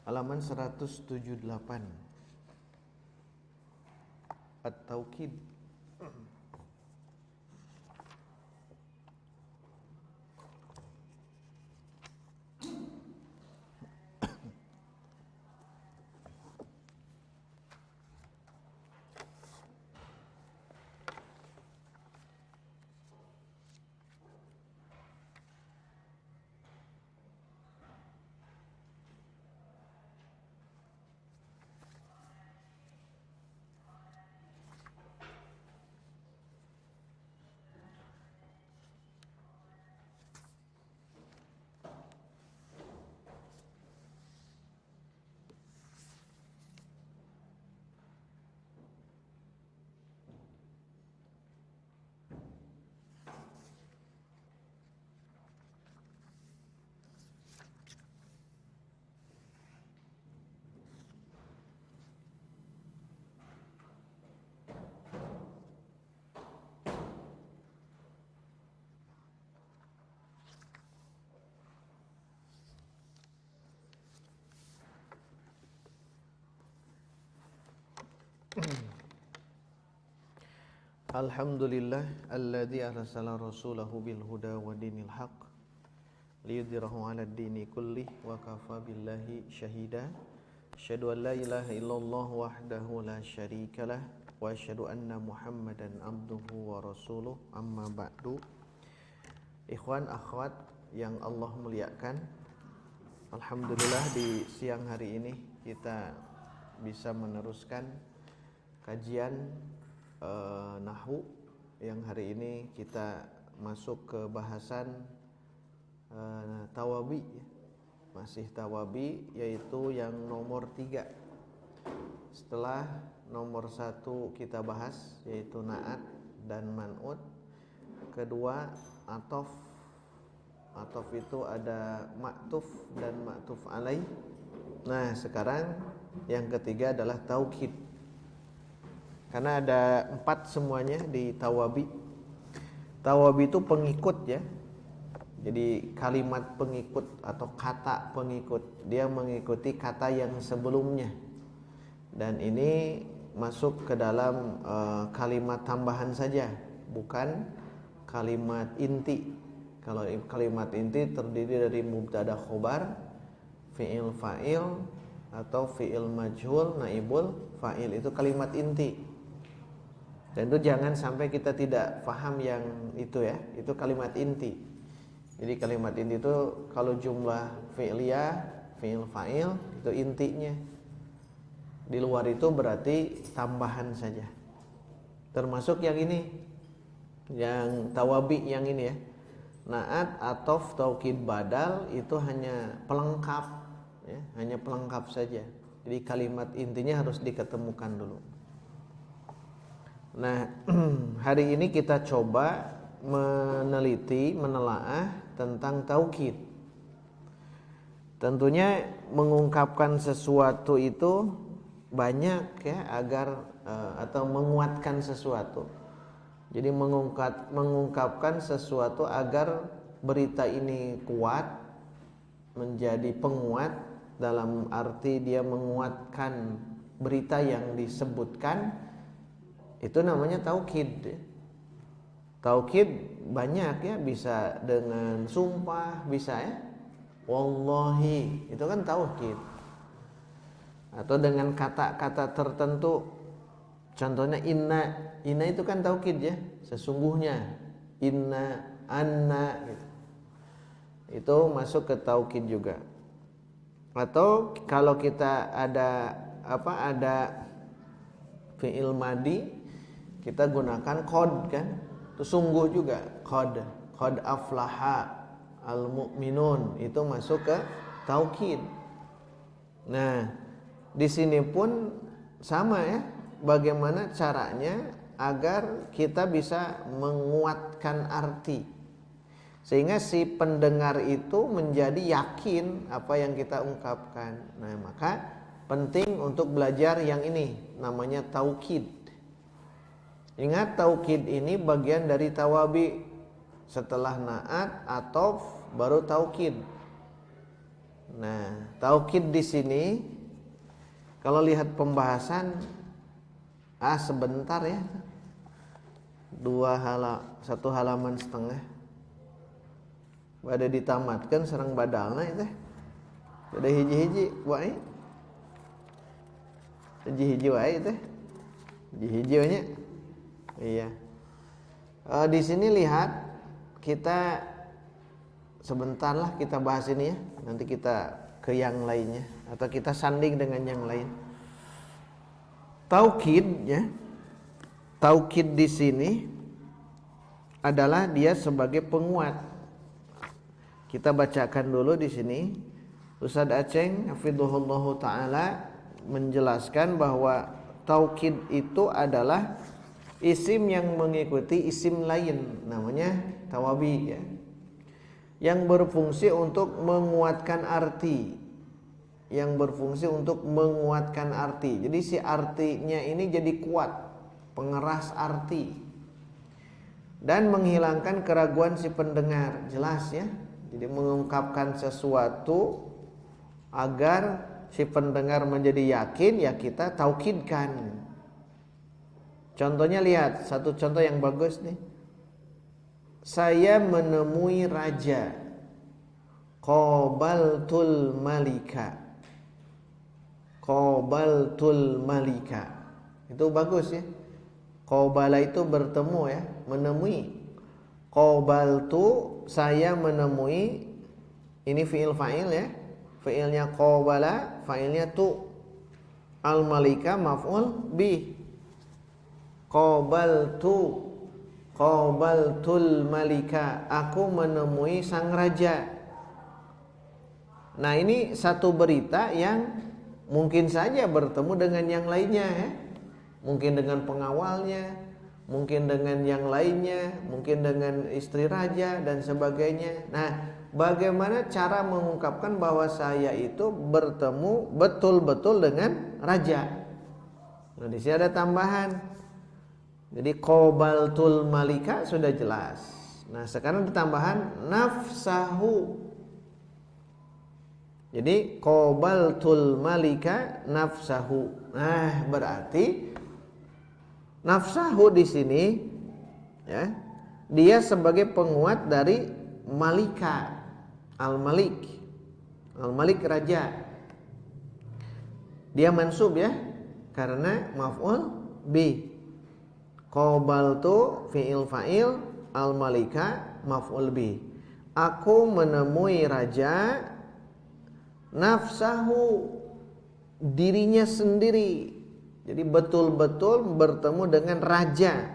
halaman 178. At-Tauqid. Alhamdulillah alladzi arsala rasulahu bil huda wa dinil haqq liyudhhirahu 'alad dini kullih wa kafa billahi syahida. Asyhadu an la ilaha illallah wahdahu la syarikalah wa asyhadu anna Muhammadan abduhu wa rasuluh. Amma ba'du. Ikhwan akhwat yang Allah muliakan, alhamdulillah di siang hari ini kita bisa meneruskan kajian Nahwu yang hari ini kita masuk ke bahasan Tawabi, masih Tawabi, yaitu yang nomor 3. Setelah nomor 1 kita bahas, yaitu Na'at dan Man'ut. Kedua Atof. Atof itu ada Ma'tuf dan Ma'tuf alaih. Nah sekarang yang ketiga adalah Taukid. Karena ada 4 semuanya di Tawabi. Tawabi itu pengikut ya. Jadi kalimat pengikut atau kata pengikut, dia mengikuti kata yang sebelumnya. Dan ini masuk ke dalam kalimat tambahan saja, bukan kalimat inti. Kalau kalimat inti terdiri dari mubtada khobar, fi'il fa'il atau fi'il majhul, naibul fa'il, itu kalimat inti. Dan itu jangan sampai kita tidak paham yang itu ya, itu kalimat inti. Jadi kalimat inti itu kalau jumlah fi'liyah, fi'il fa'il itu intinya. Di luar itu berarti tambahan saja. Termasuk yang ini, yang tawabi yang ini ya. Na'at, atof, taukid, badal itu hanya pelengkap ya, hanya pelengkap saja. Jadi kalimat intinya harus diketemukan dulu. Nah, hari ini kita coba meneliti, menelaah tentang taukid. Tentunya mengungkapkan sesuatu itu banyak ya, agar atau menguatkan sesuatu. Jadi mengungkapkan sesuatu agar berita ini kuat, menjadi penguat, dalam arti dia menguatkan berita yang disebutkan. Itu namanya taukid. Taukid banyak ya, bisa dengan sumpah, bisa ya, wallahi, itu kan taukid. Atau dengan kata-kata tertentu, contohnya inna itu kan taukid ya, sesungguhnya, inna, anna gitu. Itu masuk ke taukid juga. Atau kalau kita ada ada fi'il madi, kita gunakan qad kan, itu sungguh juga, qad aflaha al mu'minun, itu masuk ke taukid. Nah di sini pun sama ya, bagaimana caranya agar kita bisa menguatkan arti sehingga si pendengar itu menjadi yakin apa yang kita ungkapkan. Nah maka penting untuk belajar yang ini, namanya taukid. Ingat, taukid ini bagian dari tawabi. Setelah na'at, atof, baru taukid. Nah, taukid di sini kalau lihat pembahasan sebentar ya. Satu halaman setengah. Bade ditamatkan sareng badalna itu. Bade hiji-hiji wae. Hiji-hiji wae itu. Hiji-hiji we nya. Iya. Di sini lihat kita sebentar lah kita bahas ini ya. Nanti kita ke yang lainnya atau kita sanding dengan yang lain. Taukid ya. Taukid di sini adalah dia sebagai penguat. Kita bacakan dulu di sini. Ustaz Aceng hafizahullahu taala menjelaskan bahwa taukid itu adalah isim yang mengikuti isim lain, namanya tawabi ya. Yang berfungsi untuk menguatkan arti. Jadi si artinya ini jadi kuat, pengeras arti. Dan menghilangkan keraguan si pendengar, jelas ya. Jadi mengungkapkan sesuatu agar si pendengar menjadi yakin, ya kita taukidkan. Contohnya lihat, satu contoh yang bagus nih. Saya menemui raja. Qabaltul malika. Itu bagus ya. Qabala itu bertemu ya, menemui. Qabaltu, saya menemui. Ini fi'il fa'il ya. Fi'ilnya qabala, fa'ilnya tu. Al-malika maf'ul bih. Qabaltul malika, aku menemui sang raja. Nah, ini satu berita yang mungkin saja bertemu dengan yang lainnya ya. Mungkin dengan pengawalnya, mungkin dengan yang lainnya, mungkin dengan istri raja dan sebagainya. Nah, bagaimana cara mengungkapkan bahwa saya itu bertemu betul-betul dengan raja? Nah, di sini ada tambahan. Jadi qabaltul malika sudah jelas. Nah, sekarang ditambahan nafsahu. Jadi qabaltul malika nafsahu. Nah, berarti nafsahu di sini ya, dia sebagai penguat dari malika, al-malik. Al-malik raja. Dia mansub ya, karena maf'ul bi. Qabaltu fi'il fa'il, al-malika maf'ul bi. Aku menemui raja, nafsahu, dirinya sendiri. Jadi betul-betul bertemu dengan raja,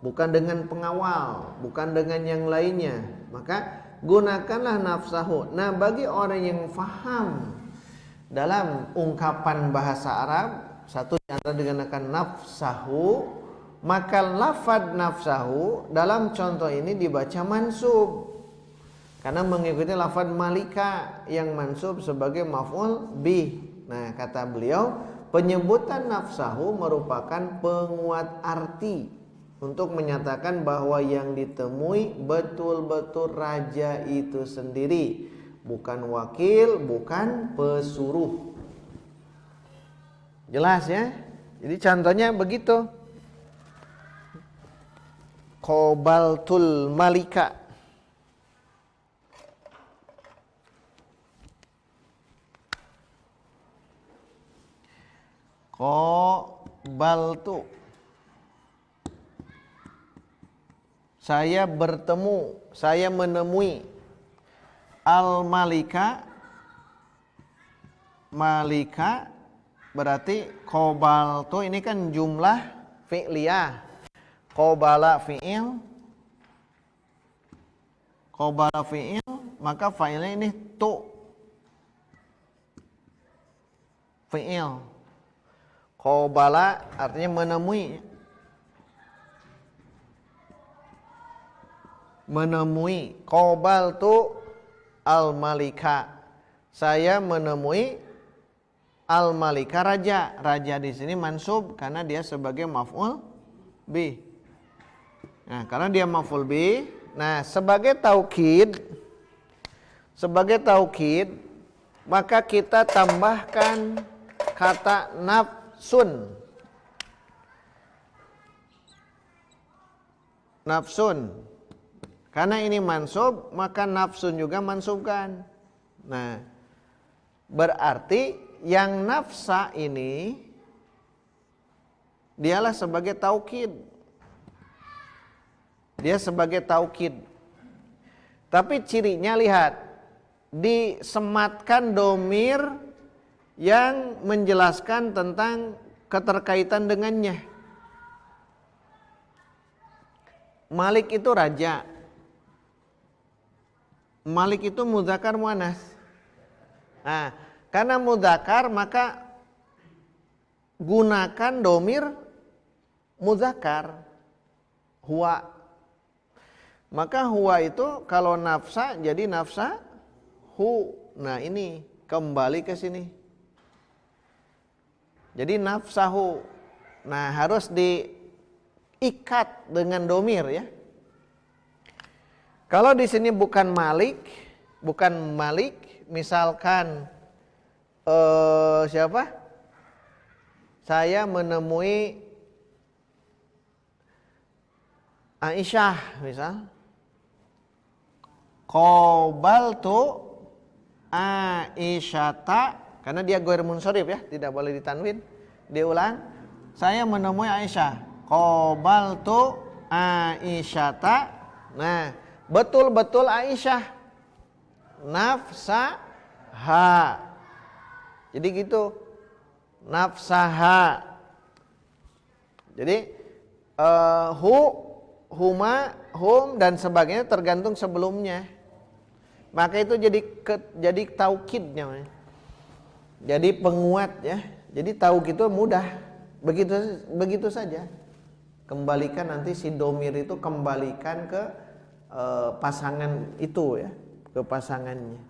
bukan dengan pengawal, bukan dengan yang lainnya. Maka gunakanlah nafsahu. Nah, bagi orang yang faham dalam ungkapan bahasa Arab, satu di antara digunakan nafsahu, maka lafad nafsahu dalam contoh ini dibaca mansub karena mengikuti lafad malika yang mansub sebagai maf'ul bih. Nah, kata beliau, penyebutan nafsahu merupakan penguat arti untuk menyatakan bahwa yang ditemui betul-betul raja itu sendiri, bukan wakil, bukan pesuruh. Jelas ya? Jadi contohnya begitu. Qabaltul malika. Qabaltu, saya bertemu, saya menemui. Al-malika, malika berarti qabaltu ini kan jumlah fi'liyah. Qabala fi'il, maka fa'ilnya ini tu fi'il. Qabala artinya menemui. Qabaltu al-malika, saya menemui al-malika raja. Raja di sini mansub karena dia sebagai maf'ul bih. Nah, karena dia maf'ul bih, nah sebagai taukid maka kita tambahkan kata nafsun. Nafsun. Karena ini mansub, maka nafsun juga mansubkan. Nah, berarti yang nafsa ini dialah sebagai taukid. Dia sebagai taukid. Tapi cirinya lihat, disematkan domir yang menjelaskan tentang keterkaitan dengannya. Malik itu raja. Malik itu mudzakkar muannas. Nah, karena mudzakkar maka gunakan domir mudzakkar huwa. Maka huwa itu kalau nafsa jadi nafsa hu. Nah, ini kembali ke sini. Jadi nafsahu. Nah, harus diikat dengan domir ya. Kalau di sini bukan Malik, misalkan siapa? Saya menemui Aisyah misal. Qabaltu Aisyata, karena dia ghair munsharif ya, tidak boleh ditanwin. Diulang. Saya menemui Aisyah. Qabaltu Aisyata. Nah, betul-betul Aisyah nafsaha. Jadi gitu, nafsaha. Jadi huma, hum dan sebagainya tergantung sebelumnya. Maka itu jadi taukidnya. Jadi penguat ya. Jadi taukid itu mudah. Begitu saja. Kembalikan nanti si domir itu kembalikan ke pasangan itu ya, ke pasangannya.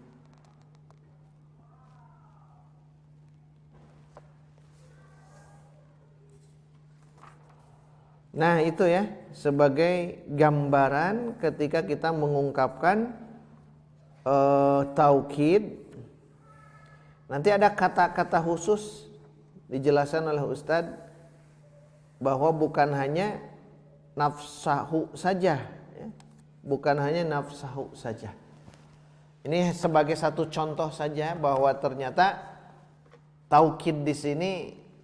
Nah itu ya, sebagai gambaran ketika kita mengungkapkan taukid. Nanti ada kata-kata khusus dijelaskan oleh Ustadz bahwa bukan hanya nafsahu saja ya. Bukan hanya nafsahu saja. Ini sebagai satu contoh saja bahwa ternyata taukid di sini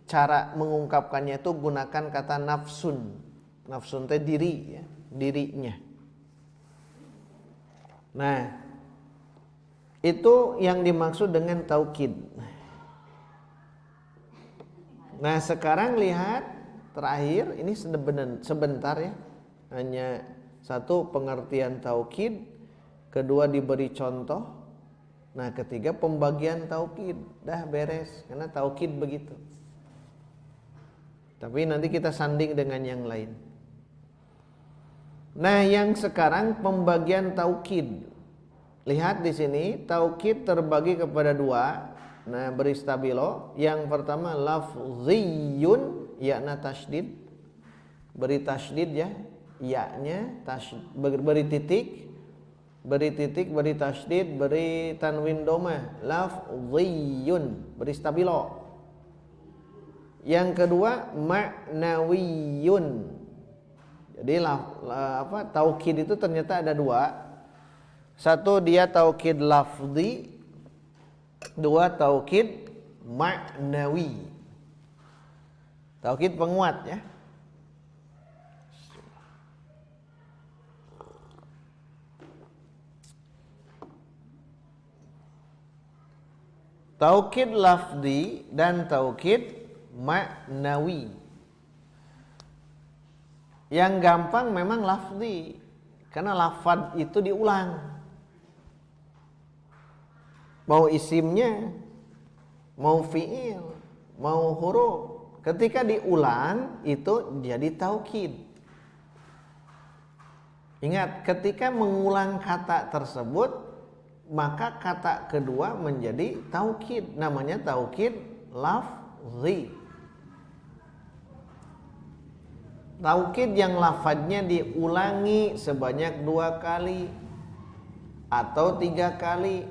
cara mengungkapkannya itu gunakan kata nafsun. Nafsun itu diri ya, dirinya. Nah, itu yang dimaksud dengan taukid. Nah, sekarang lihat terakhir ini sebentar ya. Hanya satu pengertian taukid, kedua diberi contoh, nah ketiga pembagian taukid, dah beres karena taukid begitu. Tapi nanti kita sanding dengan yang lain. Nah, yang sekarang pembagian taukid. Lihat di sini taukid terbagi kepada dua. Nah, beri stabilo. Yang pertama lafziyun, yakna tasydid. Beri tasydid ya. Ya-nya beri titik, beri tasydid, beri tanwin dhamma, lafziyun, beri stabilo. Yang kedua ma'nawiyun. Jadi taukid itu ternyata ada dua. Satu dia taukid lafzi, dua taukid ma'nawi. Taukid penguat ya. Taukid lafzi dan taukid ma'nawi. Yang gampang memang lafzi, karena lafad itu diulang. Mau isimnya, mau fi'il, mau huruf, ketika diulang itu jadi taukid. Ingat, ketika mengulang kata tersebut, maka kata kedua menjadi taukid, namanya taukid lafzi. Taukid yang lafadznya diulangi sebanyak 2 kali atau 3 kali,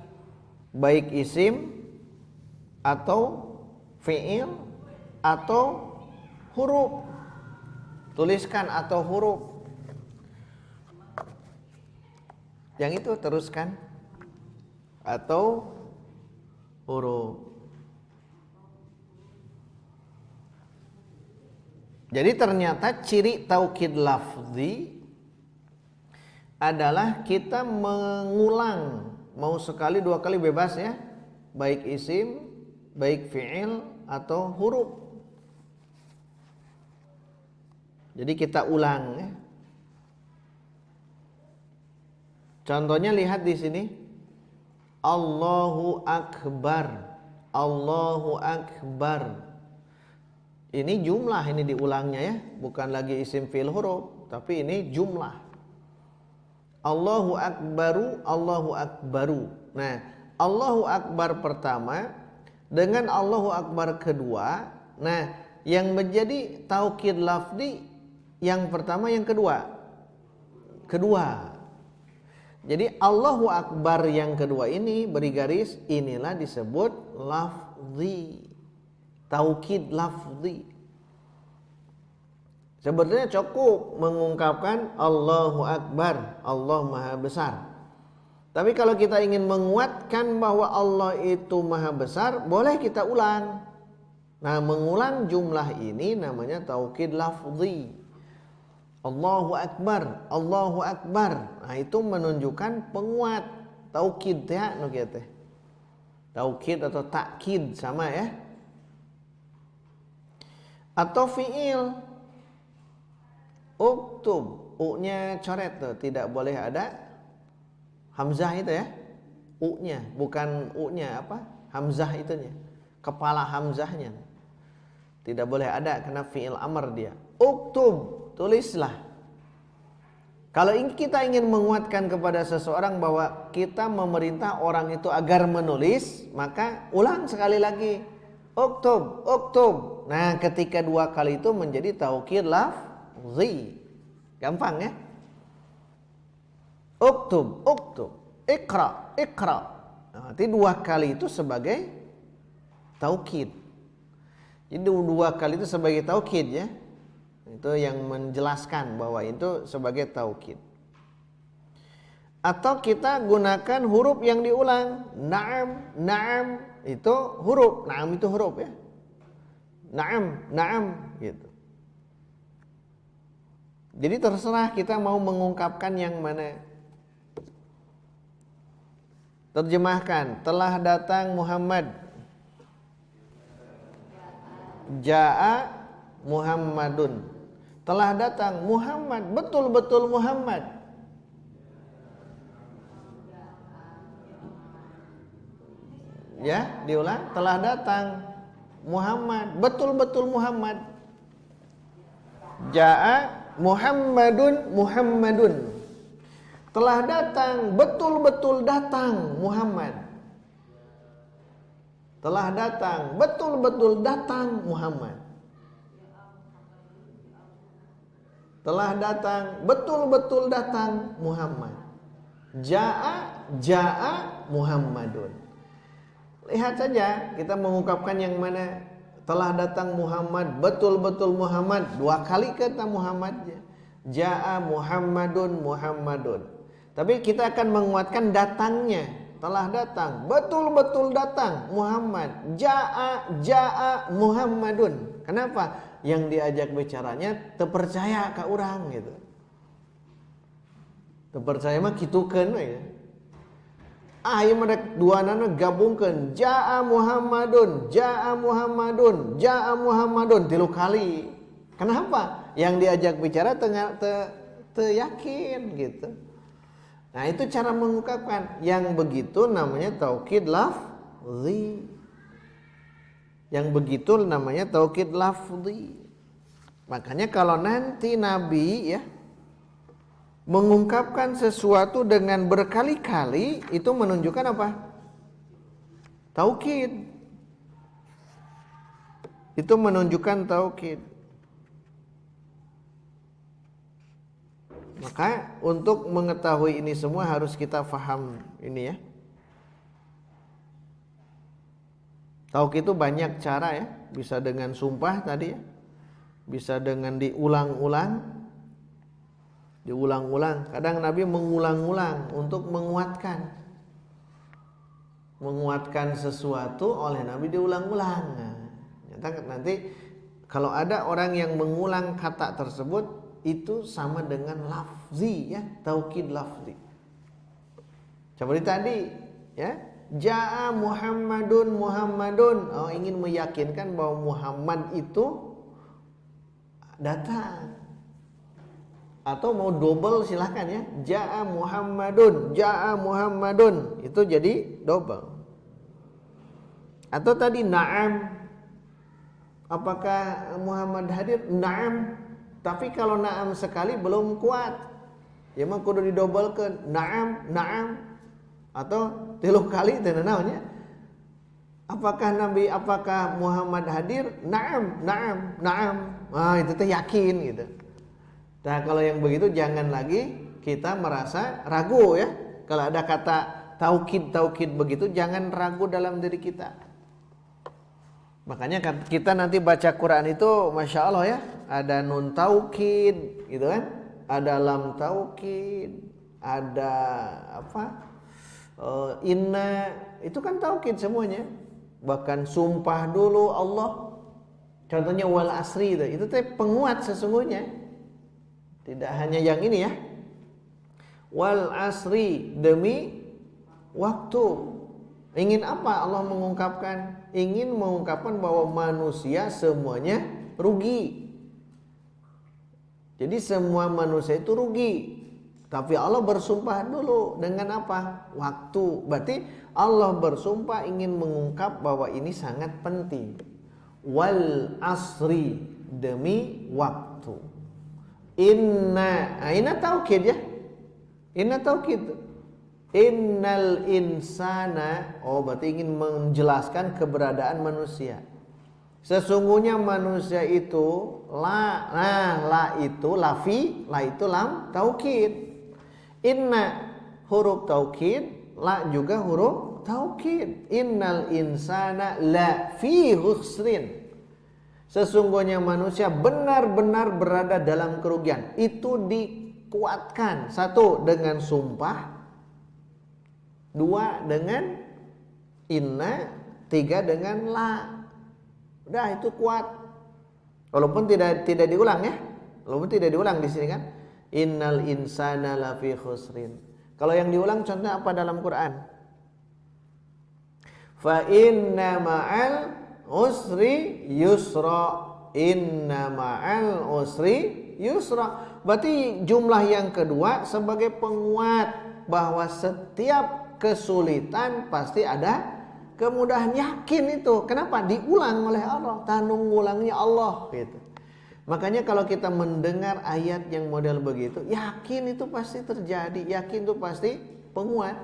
baik isim atau fi'il atau huruf. Tuliskan atau huruf. Yang itu teruskan atau huruf. Jadi ternyata ciri taukid lafzi adalah kita mengulang, mau sekali dua kali bebas ya, baik isim, baik fi'il atau huruf. Jadi kita ulang ya. Contohnya lihat di sini. Allahu Akbar. Allahu Akbar. Ini jumlah, ini diulangnya ya, bukan lagi isim fi'il huruf, tapi ini jumlah. Allahu Akbaru, Allahu Akbaru. Nah, Allahu Akbar pertama dengan Allahu Akbar kedua. Nah, yang menjadi taukid lafzi yang pertama, yang kedua. Jadi Allahu Akbar yang kedua ini beri garis, inilah disebut lafzi. Taukid lafzi. Sebenarnya cukup mengungkapkan Allahu Akbar, Allah Maha Besar. Tapi kalau kita ingin menguatkan bahwa Allah itu Maha Besar, boleh kita ulang. Nah, mengulang jumlah ini namanya taukid lafzi. Allahu Akbar, Allahu Akbar. Nah, itu menunjukkan penguat. Taukid ya, nu kieu teh. Taukid atau takkid sama ya. Atau fi'il. Uktub, u-nya coret tuh, tidak boleh ada hamzah itu ya. U-nya, bukan u-nya apa? Hamzah itunya. Kepala hamzahnya. Tidak boleh ada karena fi'il amr dia. Uktub, tulislah. Kalau kita ingin menguatkan kepada seseorang bahwa kita memerintah orang itu agar menulis, maka ulang sekali lagi. Uktub, uktub. Nah, ketika dua kali itu menjadi taukid lafzi. Gampang ya? Uktub, uktub. Iqra, iqra. Nah, nanti dua kali itu sebagai taukid. Jadi dua kali itu sebagai taukid ya. Itu yang menjelaskan bahwa itu sebagai taukid. Atau kita gunakan huruf yang diulang. Na'am, na'am itu huruf. Na'am itu huruf ya. Na'am, na'am gitu. Jadi terserah kita mau mengungkapkan yang mana. Terjemahkan, telah datang Muhammad. Ja'a Muhammadun. Telah datang Muhammad, betul-betul Muhammad. Ya, diulang, telah datang Muhammad, betul-betul Muhammad. Ja'a Muhammadun, Muhammadun. Telah datang, betul-betul datang Muhammad. Telah datang, betul-betul datang Muhammad. Telah datang, betul-betul datang Muhammad. Ja'a, ja'a Muhammadun. Lihat saja, kita mengungkapkan yang mana. Telah datang Muhammad, betul-betul Muhammad. Dua kali kata Muhammadnya. Ja'a Muhammadun, Muhammadun. Tapi kita akan menguatkan datangnya. Telah datang, betul-betul datang Muhammad. Ja'a, ja'a Muhammadun. Kenapa? Yang diajak bicaranya terpercaya ke orang gitu. Terpercaya mah kitukeun we ya. Ieu mah dua nana gabungkeun. Ja'a Muhammadun, ja'a Muhammadun, ja'a Muhammadun 3 kali. Kenapa? Yang diajak bicara teu yakin gitu. Nah, itu cara mengungkapkan. Yang begitu namanya taukid lafzi. Yang begitu namanya taukid lafzi. Makanya kalau nanti Nabi ya mengungkapkan sesuatu dengan berkali-kali, itu menunjukkan apa? Taukid. Itu menunjukkan taukid. Maka untuk mengetahui ini semua harus kita faham ini ya. Taukid itu banyak cara ya, bisa dengan sumpah tadi ya, bisa dengan diulang-ulang. Kadang Nabi mengulang-ulang untuk menguatkan sesuatu oleh Nabi diulang-ulang. Nanti kalau ada orang yang mengulang kata tersebut, itu sama dengan lafzi ya, taukid lafzi. Seperti tadi ya, Ja'a Muhammadun. Oh, ingin meyakinkan bahwa Muhammad itu datang. Atau mau double silahkan ya. Ja'a Muhammadun. Itu jadi double. Atau tadi na'am. Apakah Muhammad hadir? Na'am. Tapi kalau na'am sekali belum kuat. Ya mah kudu didobel ke na'am. Atau 3 kali teh naonnya? Apakah Muhammad hadir? Na'am. Itu teh yakin gitu. Nah, kalau yang begitu jangan lagi kita merasa ragu ya. Kalau ada kata taukid begitu, jangan ragu dalam diri kita. Makanya kita nanti baca Quran itu Masya Allah ya, ada nun taukid gitu kan, ada lam taukid, ada inna, itu kan taukid semuanya. Bahkan sumpah dulu Allah, contohnya wal asri itu teh penguat sesungguhnya. Tidak hanya yang ini ya, wal asri, demi waktu. Ingin apa Allah mengungkapkan? Ingin mengungkapkan bahwa manusia semuanya rugi. Jadi semua manusia itu rugi. Tapi Allah bersumpah dulu dengan apa? Waktu. Berarti Allah bersumpah ingin mengungkap bahwa ini sangat penting. Wal asri, demi waktu. Inna taukid ya. Inna taukid. Innal insana, berarti ingin menjelaskan keberadaan manusia. Sesungguhnya manusia itu la itu lam taukid. Inna huruf taukid, la juga huruf taukid. Innal insana la fi khusrin. Sesungguhnya manusia benar-benar berada dalam kerugian. Itu dikuatkan. 1 dengan sumpah, 2 dengan inna, 3 dengan la. Udah itu kuat. Walaupun tidak diulang ya. Walaupun tidak diulang di sini kan. Innal insana lafi khusrin. Kalau yang diulang contohnya apa dalam Quran? Fa inna ma'al usri yusra. Inna ma'al usri yusra. Berarti jumlah yang kedua sebagai penguat bahwa setiap kesulitan pasti ada kemudahan. Yakin itu. Kenapa? Diulang oleh Allah. Tanung ngulangnya Allah gitu. Makanya kalau kita mendengar ayat yang model begitu, yakin itu pasti terjadi, yakin itu pasti penguat.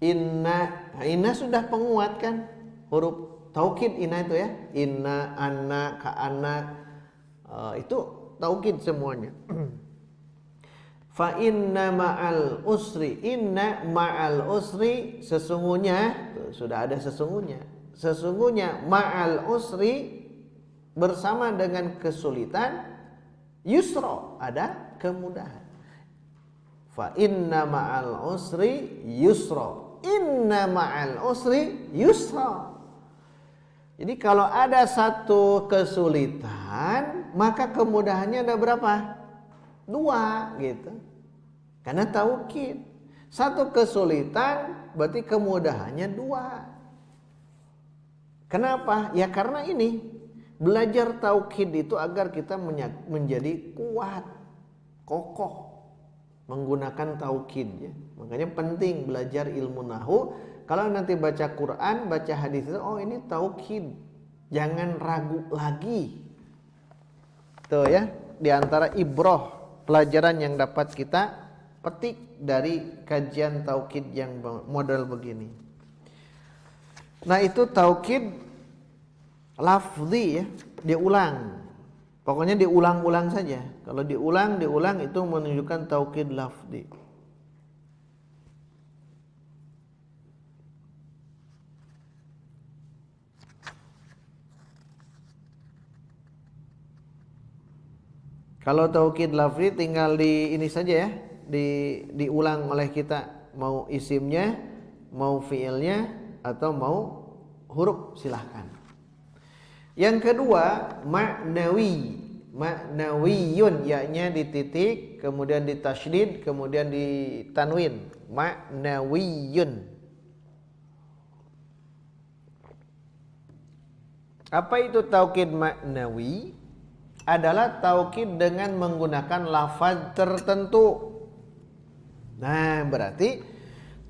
Inna sudah penguat kan, huruf taukid inna itu ya, inna, anna, ka'anna, itu taukid semuanya. Fa inna ma'al usri, inna ma'al usri, sesungguhnya, sudah ada sesungguhnya ma'al usri, bersama dengan kesulitan, yusra, ada kemudahan. Fa inna ma'al usri yusra. Inna ma'al usri yusra. Jadi kalau ada satu kesulitan, maka kemudahannya ada berapa? 2 gitu. Karena taukid. Satu kesulitan berarti kemudahannya 2. Kenapa? Ya karena ini. Belajar taukid itu agar kita menjadi kuat, kokoh menggunakan taukid ya. Makanya penting belajar ilmu nahwu. Kalau nanti baca Quran, baca hadis itu, ini taukid. Jangan ragu lagi. Tuh ya, di antara ibrah, pelajaran yang dapat kita petik dari kajian taukid yang model begini. Nah, itu taukid lafzi ya, diulang. Pokoknya diulang-ulang saja. Kalau diulang itu menunjukkan taukid lafzi. Kalau taukid lafzi tinggal di ini saja ya, diulang oleh kita, mau isimnya, mau fiilnya, atau mau huruf silahkan. Yang kedua maknawi, maknawiyun, yaknya dititik, kemudian ditasydid, kemudian ditanwin, maknawiyun. Apa itu taukid maknawi? Adalah taukid dengan menggunakan lafaz tertentu. Nah, berarti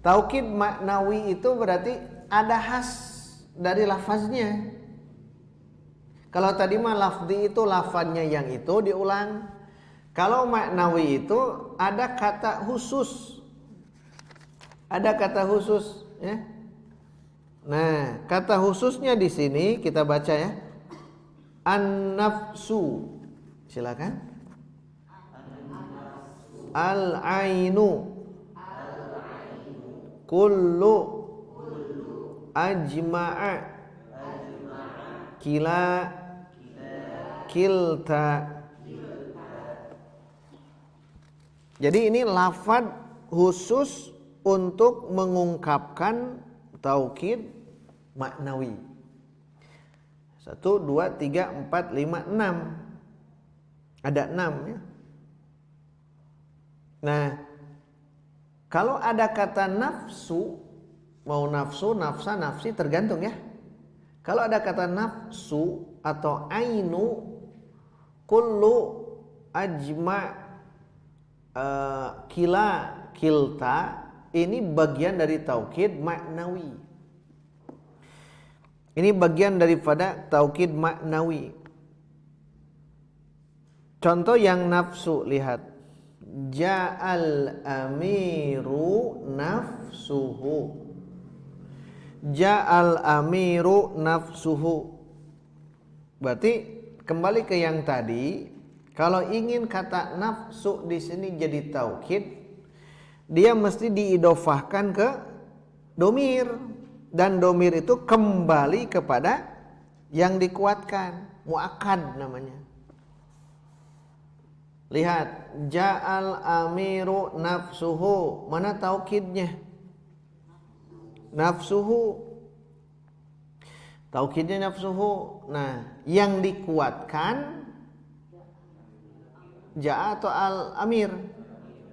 taukid maknawi itu berarti ada khas dari lafaznya. Kalau tadi mah lafzi itu lafaznya yang itu diulang. Kalau maknawi itu ada kata khusus. Ada kata khusus, ya. Nah, kata khususnya di sini kita baca ya. An-nafsu. Silakan. Al-ainu. Kullu. Ajma'a. Kila. Kilta. Jadi ini lafaz khusus untuk mengungkapkan taukid maknawi. 1, 2, 3, 4, 5, 6. Ada 6 ya. Nah, kalau ada kata nafsu, mau nafsu, nafsa, nafsi tergantung ya. Kalau ada kata nafsu atau ainu, kullu, ajma, kila, kilta, ini bagian dari taukid maknawi. Ini bagian daripada taukid maknawi. Contoh yang nafsu, lihat. Ja'al amiru nafsuhu. Ja'al amiru nafsuhu. Berarti kembali ke yang tadi, kalau ingin kata nafsu di sini jadi taukid, dia mesti diidofahkan ke domir. Dan domir itu kembali kepada yang dikuatkan, muakkad namanya. Lihat, ja'al amiru nafsuhu. Mana taukidnya? Nafsuhu. Taukidnya nafsuhu. Nah, yang dikuatkan ja'a atau al-amir?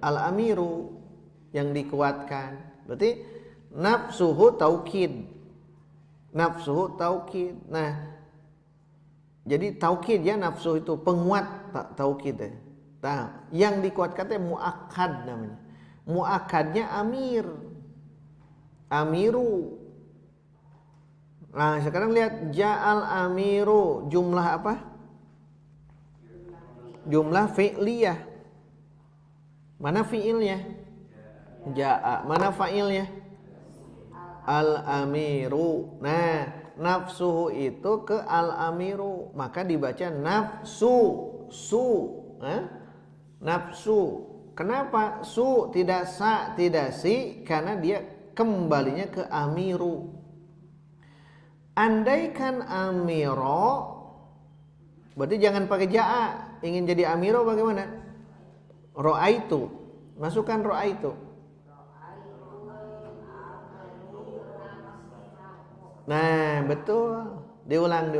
Al-amiru yang dikuatkan. Berarti nafsuhu taukid. Nafsuhu taukid. Nah, jadi taukid ya, nafsu itu penguat taukid ya. Nah, yang dikuatkan itu muakkad namanya. Muakkadnya amir. Amiru. Nah, sekarang lihat ja'al amiru, jumlah apa? Jumlah fi'liyah. Mana fi'ilnya? Ja'a. Mana fa'ilnya? Al-amiru. Nah, nafsuhu itu ke al-amiru, maka dibaca nafsu. Nafsu. Kenapa su tidak sa tidak si? Karena dia kembalinya ke amiru. Andaikan amiro, berarti jangan pakai ja'a. Ingin jadi amiro bagaimana? Ro'aitu. Masukkan ro'aitu. Nah, betul. Diulang.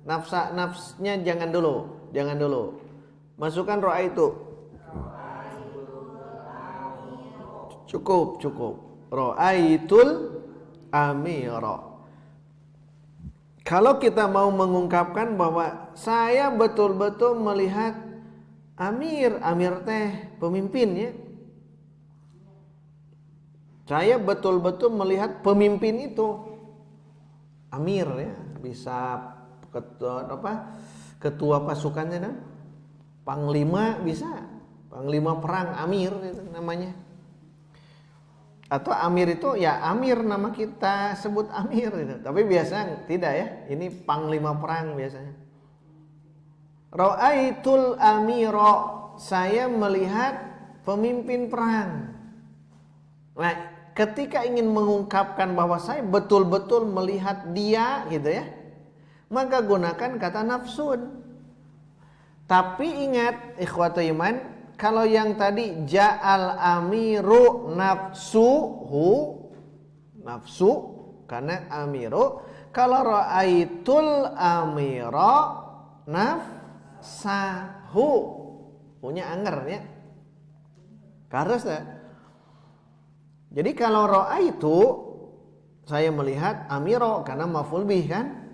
Nafsnya jangan dulu. Masukkan ro'a itu. Cukup. Ro'aitul amira. Kalau kita mau mengungkapkan bahwa saya betul-betul melihat amir teh pemimpin ya. Saya betul-betul melihat pemimpin itu. Amir ya, bisa ketua pasukannya kan? Panglima bisa, panglima perang amir itu namanya. Atau amir itu ya amir, nama kita sebut amir gitu. Tapi biasanya tidak ya, ini panglima perang biasanya. Ra'aitul amiro, saya melihat pemimpin perang. Nah, ketika ingin mengungkapkan bahwa saya betul-betul melihat dia gitu ya, maka gunakan kata nafsun. Tapi ingat ikhwatu iman, kalau yang tadi ja'al amiru nafsu karena amiru, kalau ra'aitul amira nafsahu, punya anger ya. Harus ya. Jadi kalau ra'aitu, saya melihat amiro karena maf'ul bih kan.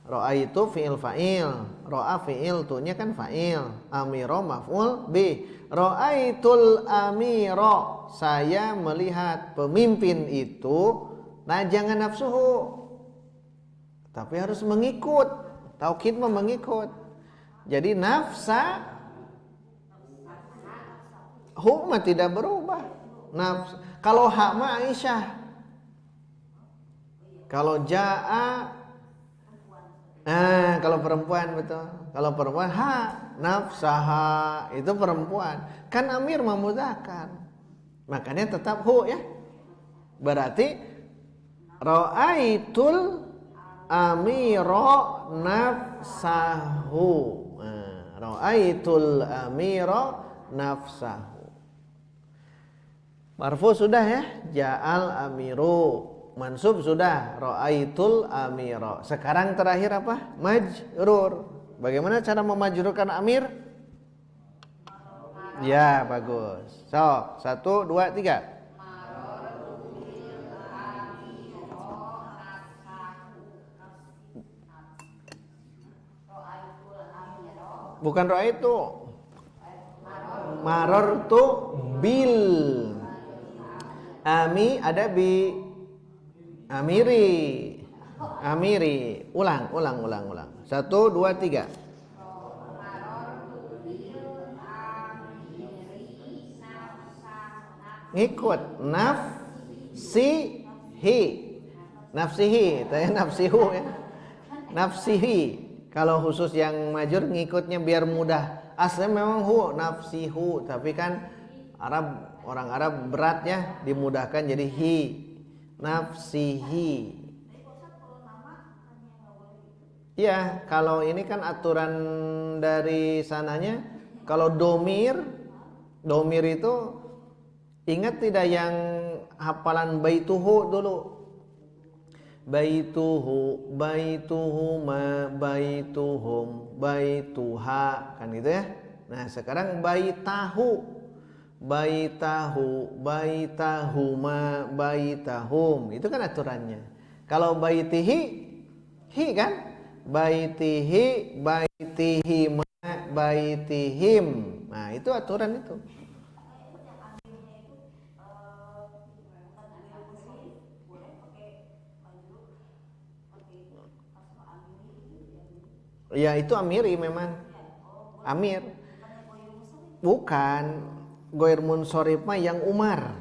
Ra'aitu fi'il fa'il, ra'a fi'il tunya kan fa'il, amiro maf'ul bih. Ra'aitul amiro, saya melihat pemimpin itu, nah jangan nafsuhu, tapi harus mengikut. Taukid mengikut. Jadi nafsa hukma tidak berubah. Kalau hak ma Aisyah, kalau ja'a, kalau perempuan betul. Kalau perempuan nafsaha, itu perempuan. Kan amir memudahkan. Makanya tetap hu ya. Berarti ra'aitul amira nafsahu. Ra'aitul amira nafsahu. Marfu sudah ya, ja'al amiru. Mansub sudah, ra'aitul amira. Sekarang terakhir apa? Majrur. Bagaimana cara memajrurkan amir? Ya, bagus. So, 1, 2, 3. Bukan ra'aitu. Marartu bil ami, ada bi amiri. Ulang. 1, 2, 3. Ngikut nafsihi, saya nafsihu ya. Nafsihi. Kalau khusus yang majur ngikutnya biar mudah. Aslinya memang nafsihu, tapi kan orang Arab beratnya dimudahkan jadi hi. Nafsihi. Ya, kalau ini kan aturan dari sananya. Kalau domir itu, ingat tidak yang hafalan baituhu dulu? Baituhuma, baituhum, baituha, kan gitu ya. Nah, sekarang baitahu, baitahuma, baitahum, itu kan aturannya. Kalau baitihi, hi kan? Baitihi, baitihima, baitihim. Nah, itu aturan itu. Ya, itu amiri memang. Amir. Bukan. Goir munsorif mah yang Umar.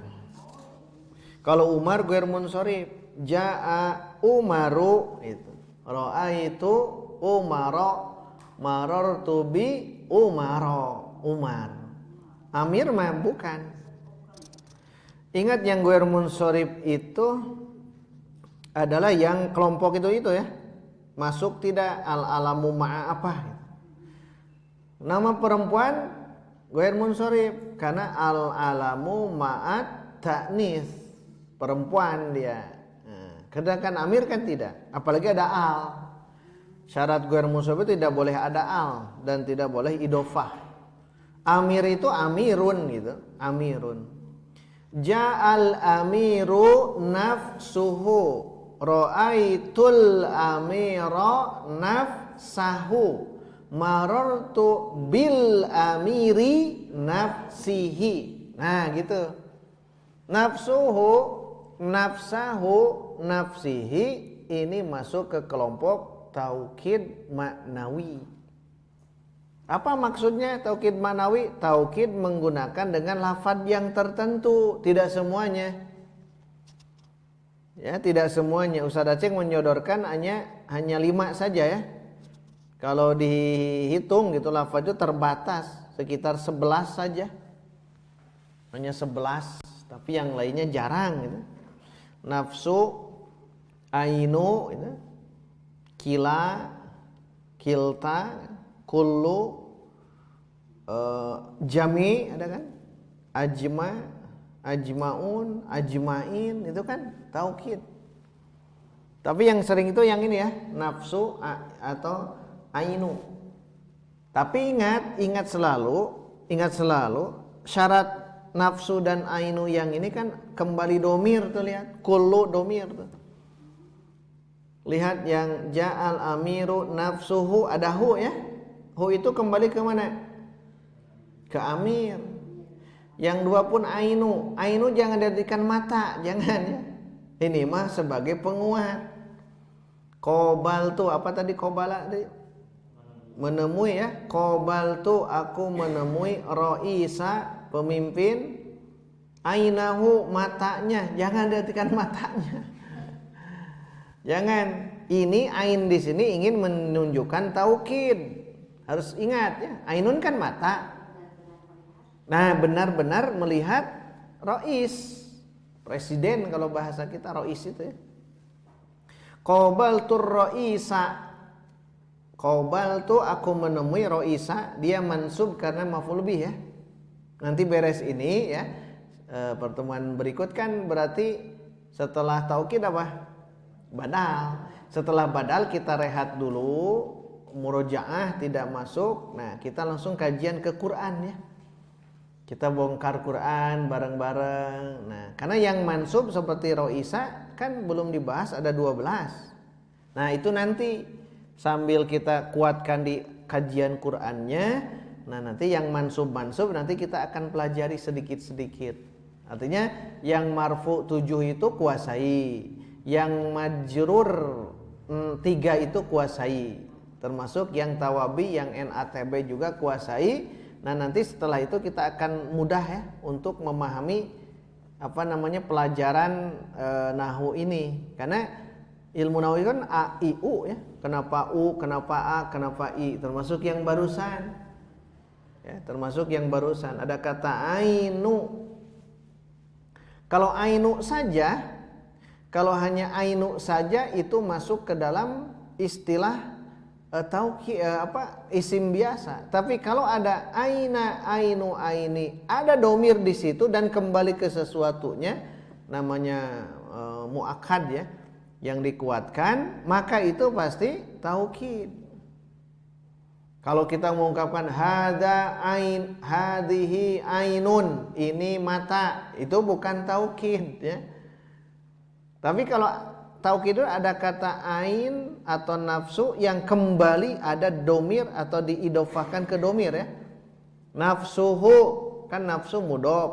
Kalau Umar goir munsorif, ja'a Umaru itu. Ra'aitu Umara, marartu bi Umara, Umar. Amir mah bukan. Ingat yang goir munsorif itu adalah yang kelompok itu ya. Masuk tidak al-alamu ma'a apa? Nama perempuan ghair munsorif karena al-alamu ma'at ta'nis, perempuan dia. Sedangkan amir kan tidak, apalagi ada al. Syarat ghair munsorif itu tidak boleh ada al dan tidak boleh idofah. Amir itu amirun gitu, amirun. Ja'al amiru nafsuhu, ra'aitul amira nafsahu, marartu bil amiri nafsihi. Nah gitu. Nafsuhu, nafsahu, nafsihi ini masuk ke kelompok taukid maknawi. Apa maksudnya taukid maknawi? Taukid menggunakan dengan lafadz yang tertentu, tidak semuanya. Ya, tidak semuanya. Ustaz Aceh menyodorkan hanya 5 saja ya. Kalau dihitung gitu lafaz itu terbatas, sekitar 11 saja. Hanya 11, tapi yang lainnya jarang gitu. Nafsu, ainu gitu. Kila, kilta, kullu, Jami ada kan, ajma, ajmaun, ajmain, itu kan taukid. Tapi yang sering itu yang ini ya, nafsu atau ainu. Tapi ingat selalu syarat nafsu dan ainu yang ini kan kembali domir tuh, lihat kullu domir tuh. Lihat yang ja'al amiru nafsuhu, ada hu ya. Hu itu kembali ke mana? Ke amir. Yang dua pun ainu. Ainu jangan dijadikan mata, jangan ya. Ini mah sebagai penguat. Qobal tuh apa tadi, qobala tadi? Menemui ya. Qobal tuh aku menemui roisa, pemimpin. Ainahu, matanya, jangan dijadikan matanya. Jangan. Ini ain di sini ingin menunjukkan taukid. Harus ingat ya. Ainun kan mata. Nah, benar-benar melihat rois, presiden kalau bahasa kita rois itu ya. Qabaltur roisa. Qabaltu aku menemui roisa, dia mansub karena maf'ul bih ya. Nanti beres ini ya. Pertemuan berikut kan berarti setelah taukid apa? Badal. Setelah badal kita rehat dulu, murojaah tidak masuk. Nah, kita langsung kajian ke Quran ya. Kita bongkar Quran bareng-bareng. Nah, karena yang mansub seperti roisa kan belum dibahas, ada 12. Nah, itu nanti sambil kita kuatkan di kajian Qurannya. Nah, nanti yang mansub nanti kita akan pelajari sedikit-sedikit. Artinya yang marfu 7 itu kuasai, yang majrur 3 itu kuasai, termasuk yang tawabi, yang NATB juga kuasai. Nah, nanti setelah itu kita akan mudah ya untuk memahami pelajaran nahwu ini. Karena ilmu nahwu kan a i u ya. Kenapa u, kenapa a, kenapa i, termasuk yang barusan. Ya, termasuk yang barusan ada kata ainu. Kalau ainu saja, kalau hanya ainu saja itu masuk ke dalam istilah isim biasa. Tapi kalau ada aina, ainu, aini, ada domir di situ dan kembali ke sesuatunya, namanya muakkad ya, yang dikuatkan, maka itu pasti taukid. Kalau kita mengungkapkan hadza ain, hadhihi ainun, ini mata, itu bukan taukid ya. Tapi kalau taukid itu ada kata ain atau nafsu yang kembali ada domir atau diidofahkan ke domir ya. Nafsuhu kan nafsu mudhof,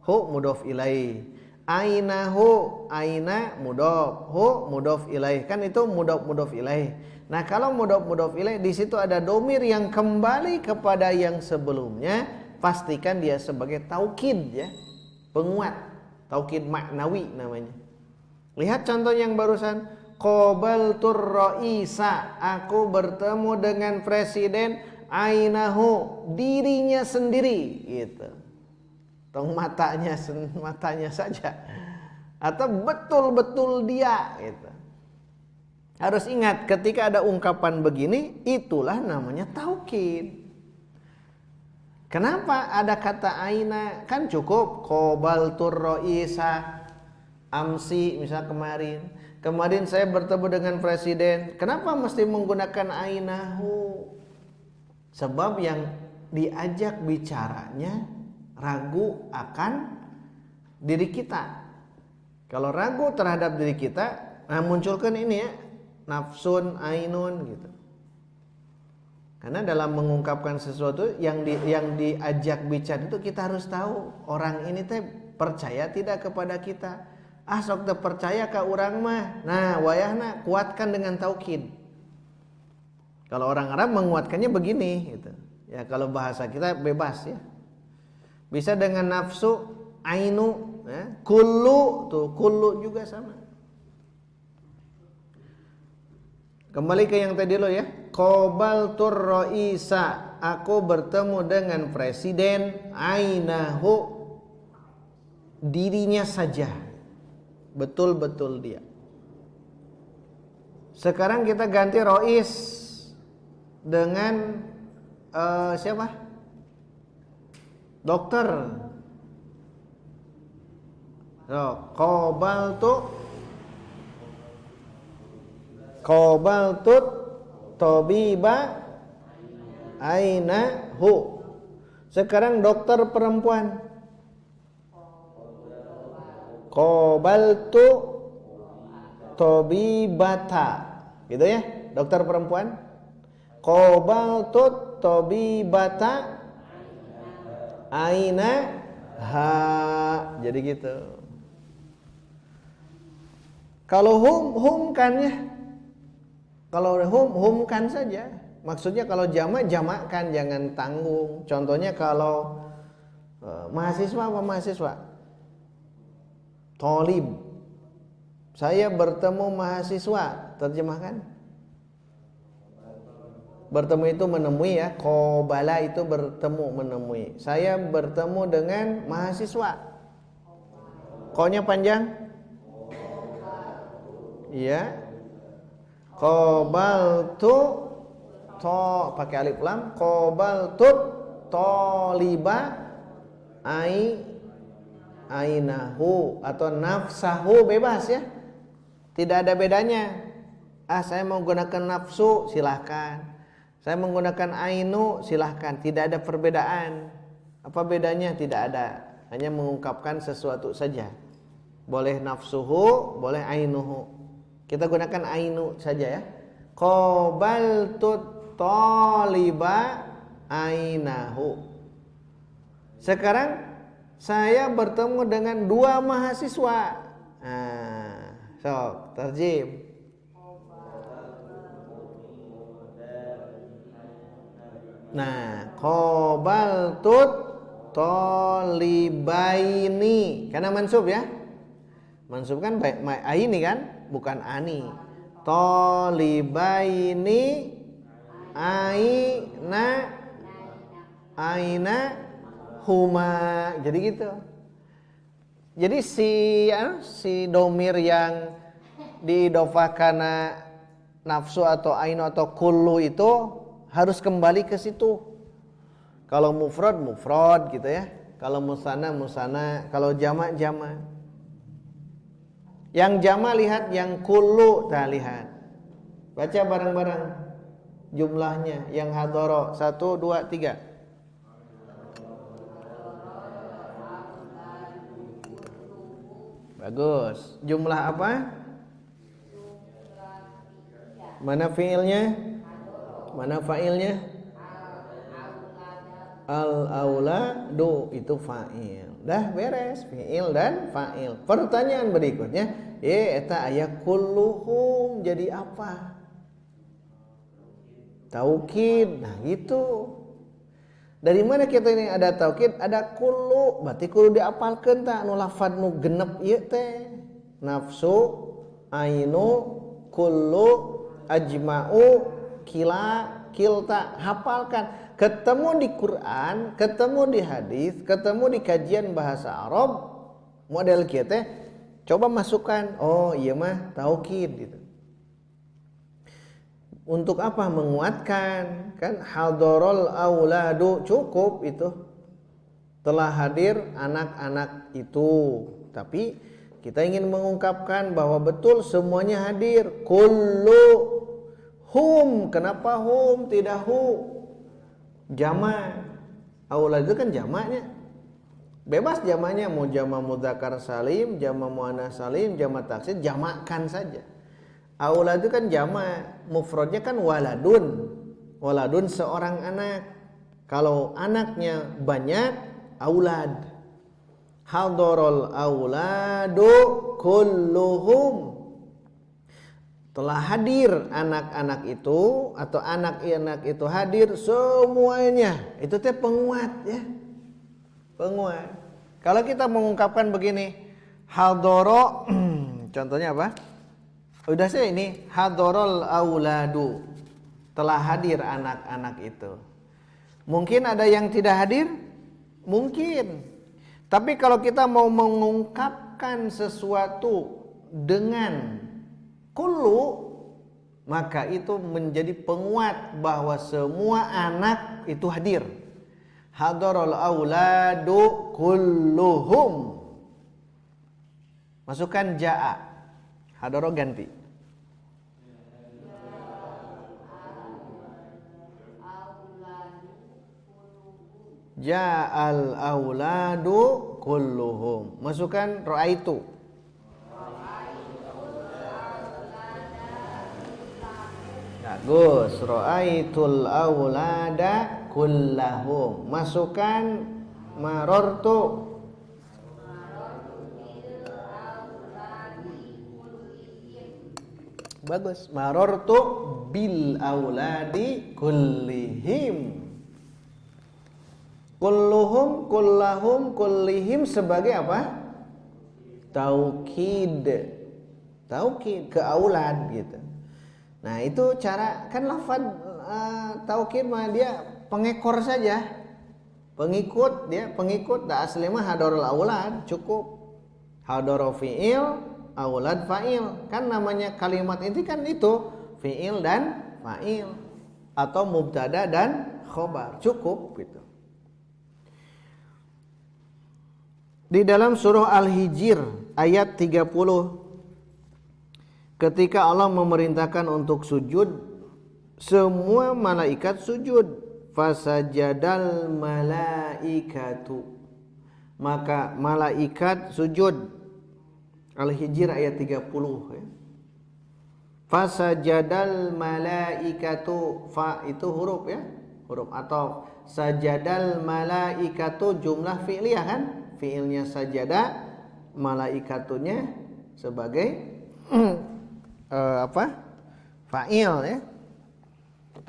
hu mudhof ilaih. Ainahu, aina mudhof, hu mudhof ilaih. Kan itu mudhof ilaih. Nah, kalau mudhof ilaih di situ ada domir yang kembali kepada yang sebelumnya, pastikan dia sebagai taukid ya. Penguat, taukid maknawi namanya. Lihat contoh yang barusan, qabaltur roisa, aku bertemu dengan presiden, ainahu, dirinya sendiri gitu. Tong matanya saja, atau betul-betul dia gitu. Harus ingat ketika ada ungkapan begini, itulah namanya taukid. Kenapa ada kata aina? Kan cukup qabaltur roisa amsi, misal kemarin saya bertemu dengan presiden. Kenapa mesti menggunakan ainahu? Sebab yang diajak bicaranya ragu akan diri kita. Kalau ragu terhadap diri kita, nah munculkan ini ya, nafsun, ainun gitu. Karena dalam mengungkapkan sesuatu yang diajak bicara itu kita harus tahu orang ini teh percaya tidak kepada kita. Sok teu percaya ka urang mah. Nah, wayahna kuatkan dengan taukid. Kalau orang Arab menguatkannya begini gitu. Ya, kalau bahasa kita bebas ya. Bisa dengan nafsu, ainu, ya. Kullu juga sama. Kembali ke yang tadi lo ya. Qabaltur roisa, aku bertemu dengan presiden, ainahu, dirinya saja. Betul-betul dia. Sekarang kita ganti rois dengan siapa? Dokter. So, qabaltu tabiba aina hu. Sekarang dokter perempuan. Qabaltu tabibata. Gitu ya, dokter perempuan. Qabaltu tabibata aina ha. Jadi gitu. Kalau hum kan ya. Kalau hum kan saja. Maksudnya kalau jamak jamakkan, jangan tanggung. Contohnya kalau mahasiswa apa mahasiswa? Tolib. Saya bertemu mahasiswa, terjemahkan. Bertemu itu menemui ya. Qobala itu bertemu, menemui. Saya bertemu dengan mahasiswa. Ko-nya panjang? Iya. Qabaltu to pakai alif lam. Qabaltu toliba ainahu atau nafsahu, bebas ya. Tidak ada bedanya. Saya menggunakan nafsu, silahkan. Saya menggunakan ainu, silahkan. Tidak ada perbedaan. Apa bedanya? Tidak ada. Hanya mengungkapkan sesuatu saja. Boleh nafsuhu, boleh ainuhu. Kita gunakan ainu saja ya. Qabaltu taliba ainahu. Sekarang saya bertemu dengan dua mahasiswa. Terjem. Nah, qabaltu talibaini. Karena mansub ya. Mansub kan aini kan, bukan ani. Talibaini aina huma. Jadi gitu. Jadi si domir yang diidofahkan nafsu atau ainu atau kullu itu harus kembali ke situ. Kalau mufrad gitu ya. Kalau musanna, kalau jamak. Yang jamak lihat, yang kullu lihat. Baca bareng-bareng jumlahnya. Yang hadoro 1, 2, 3. Bagus. Jumlah apa? Mana fiilnya? Mana fa'ilnya? Al-auladu itu fa'il. Dah beres, fi'il dan fa'il. Pertanyaan berikutnya, eta aya kulluhum jadi apa? Taukid. Nah gitu. Dari mana kita ini ada taukid, ada kullu, berarti kullu diapalkeun tah nu lafad nu genep ieu teh. Nafsu, ainu, kullu, ajma'u, kilta, hafalkan. Ketemu di Quran, ketemu di hadis, ketemu di kajian bahasa Arab, model kita, coba masukkan. Oh iya mah taukid gitu. Untuk apa? Menguatkan. Kan hadorol auladu, cukup itu. Telah hadir anak-anak itu. Tapi kita ingin mengungkapkan bahwa betul semuanya hadir. Kullu hum. Kenapa hum tidak hu? Jamak. Aulad itu kan jamaknya. Bebas jamaknya, mau jamak mudzakkar salim, jamak muannats salim, jamak taksir, jamakkan saja. Aulad itu kan jamak, mufradnya kan waladun. Waladun seorang anak. Kalau anaknya banyak, aulad. Hadorol auladu kulluhum. Telah hadir anak-anak itu atau anak-anak itu hadir semuanya. Itu teh penguat ya. Penguat. Kalau kita mengungkapkan begini, hadoro contohnya apa? Udah sih ini hadorol auladu. Telah hadir anak-anak itu. Mungkin ada yang tidak hadir? Mungkin. Tapi kalau kita mau mengungkapkan sesuatu dengan kullu, maka itu menjadi penguat bahwa semua anak itu hadir. Hadarul auladu kulluhum. Masukkan jaa. Hadaro ganti. Ja'al auladu kulluhum. Masukkan ra'aitu. Bagus. Ra'aitul aulada kullahum. Masukkan marortu. Bagus. Marortu bil auladi kullihim. Kulluhum, kullahum, kullihim sebagai apa? Taukid. Taukid ke aulad gitu. Nah, itu cara kan lafaz taukid mah dia pengekor saja. Pengikut dia, pengikut. Da asli mah hadarul aulad cukup. Hadara fi'il, aulad fa'il. Kan namanya kalimat ini kan itu fi'il dan fa'il atau mubtada dan khobar. Cukup gitu. Di dalam surah Al-Hijr ayat 30 ketika Allah memerintahkan untuk sujud, semua malaikat sujud. Fasajadal malaikatu. Maka malaikat sujud. Al-Hijr ayat 30 ya. Fasajadal malaikatu. Fa itu huruf ya. Huruf atau sajadal malaikatu jumlah fi'liyah kan? Fi'ilnya sajada, malaikatunya sebagai fa'il ya.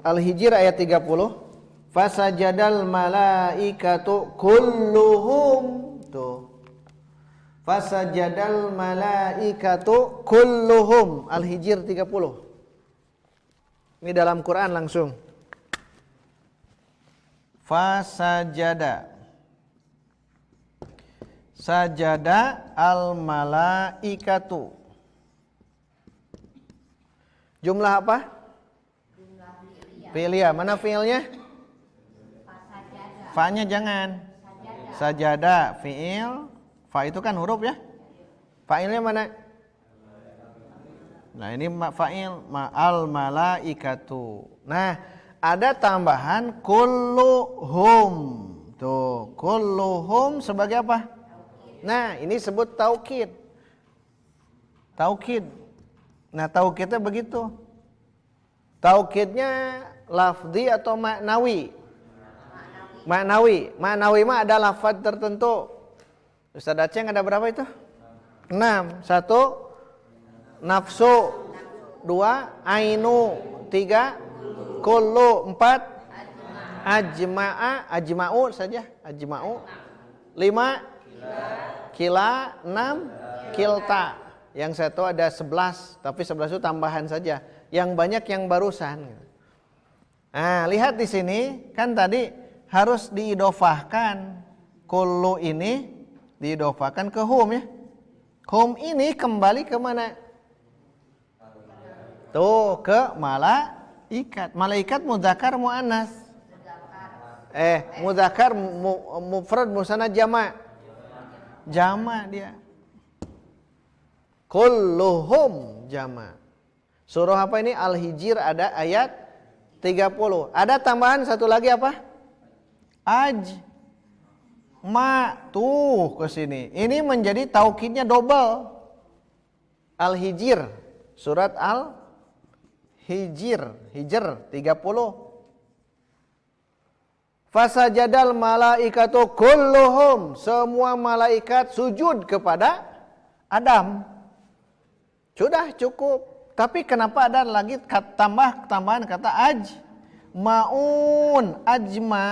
Al-Hijr ayat 30. Fasajadal malaikatu kulluhum. Tuh. Fasajadal malaikatu kulluhum. Al-Hijr 30. Ini dalam Quran langsung. Fasajada. Sajada al malaikatu. Jumlah apa? Jumlah fi'liyah. Mana fi'ilnya? Fa-nya jangan. Sajada fi'il. Fa itu kan huruf ya. Fa'ilnya mana? Nah, ini fa'il al malaikatu. Nah, ada tambahan kulluhum. Tuh, kulluhum sebagai apa? Nah, ini sebut taukid. Taukid. Nah, taukidnya begitu. Taukidnya lafzi atau maknawi? Maknawi. Maknawi mah ada lafaz tertentu. Ustaz Aceh ada berapa itu? 6. 1 nafsu. 2 ainu. 3 kullu. 4 ajma'a. Ajma'u saja. Ajma'u. 5 kila. 6 kilta. Yang satu ada 11, tapi 11 itu tambahan saja. Yang banyak yang barusan. Nah, lihat di sini kan tadi harus diidofahkan. Kullu ini diidofahkan ke hum ya. Hum ini kembali ke mana? Tuh, ke malaikat. Malaikat mudzakkar muannas. Mudzakkar mufrad musanna jama'. Jama dia. Kulluhum jama. Surah apa ini? Al-Hijr ada ayat 30. Ada tambahan satu lagi apa? Ma tuh ke sini. Ini menjadi taukidnya double. Al-Hijr, surat Al-Hijr, Hijr 30. Fasajadal malaikatu kulluhum. Semua malaikat sujud kepada Adam. Sudah cukup. Tapi kenapa ada lagi tambahan kata maun, ajma.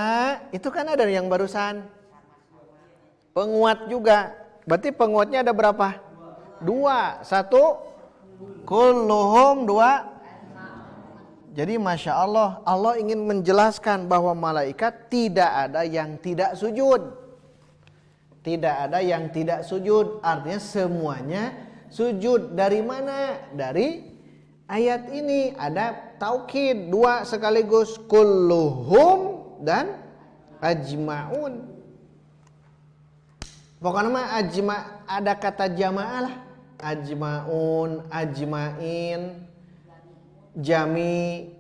Itu kan ada yang barusan. Penguat juga. Berarti penguatnya ada berapa? 2. 1 kulluhum. 2 jadi Masya Allah, Allah ingin menjelaskan bahwa malaikat tidak ada yang tidak sujud. Tidak ada yang tidak sujud. Artinya semuanya sujud. Dari mana? Dari ayat ini ada taukid 2 sekaligus. Kulluhum dan ajmaun. Pokoknya mah ada kata jamaah lah. Ajmaun, ajmain, jami,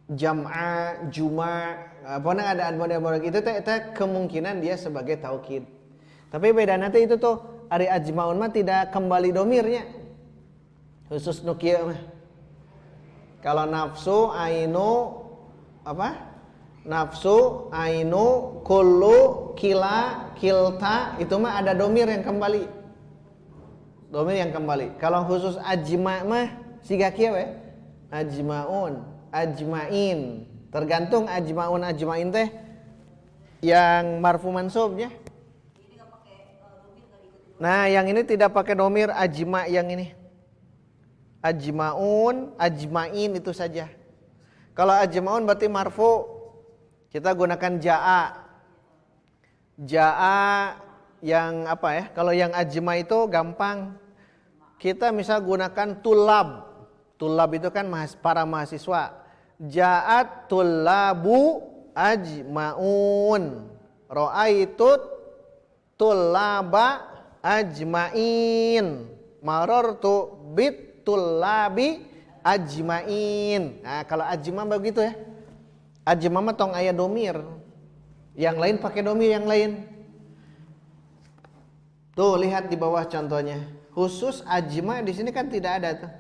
jam'a, juma. Pokoknya ada itu teh kemungkinan dia sebagai taukid. Tapi beda nanti itu tuh ari ajmaun mah tidak kembali domirnya. Khusus nukia mah. Kalau nafsu, ainu, apa? Nafsu, ainu, kullu, kila, kilta, itu mah ada domir yang kembali. Domir yang kembali. Kalau khusus ajma mah siga kieu we. Ajmaun, ajmain. Tergantung ajmaun, ajmain teh yang marfu mansubnya. Nah, yang ini tidak pakai domir ajma yang ini. Ajmaun, ajmain itu saja. Kalau ajmaun berarti marfu. Kita gunakan jaa. Jaa yang apa ya? Kalau yang ajma itu gampang. Kita misal gunakan tulab. Tulab itu kan para mahasiswa. Ja'at tullabu ajmaun. Ra'aitut tullaba ajmain. Marartu bit tullabi ajmain. Nah, kalau ajma begitu ya. Ajma mah tong aya domir. Yang lain pakai domir yang lain. Tuh lihat di bawah contohnya. Khusus ajma di sini kan tidak ada tuh.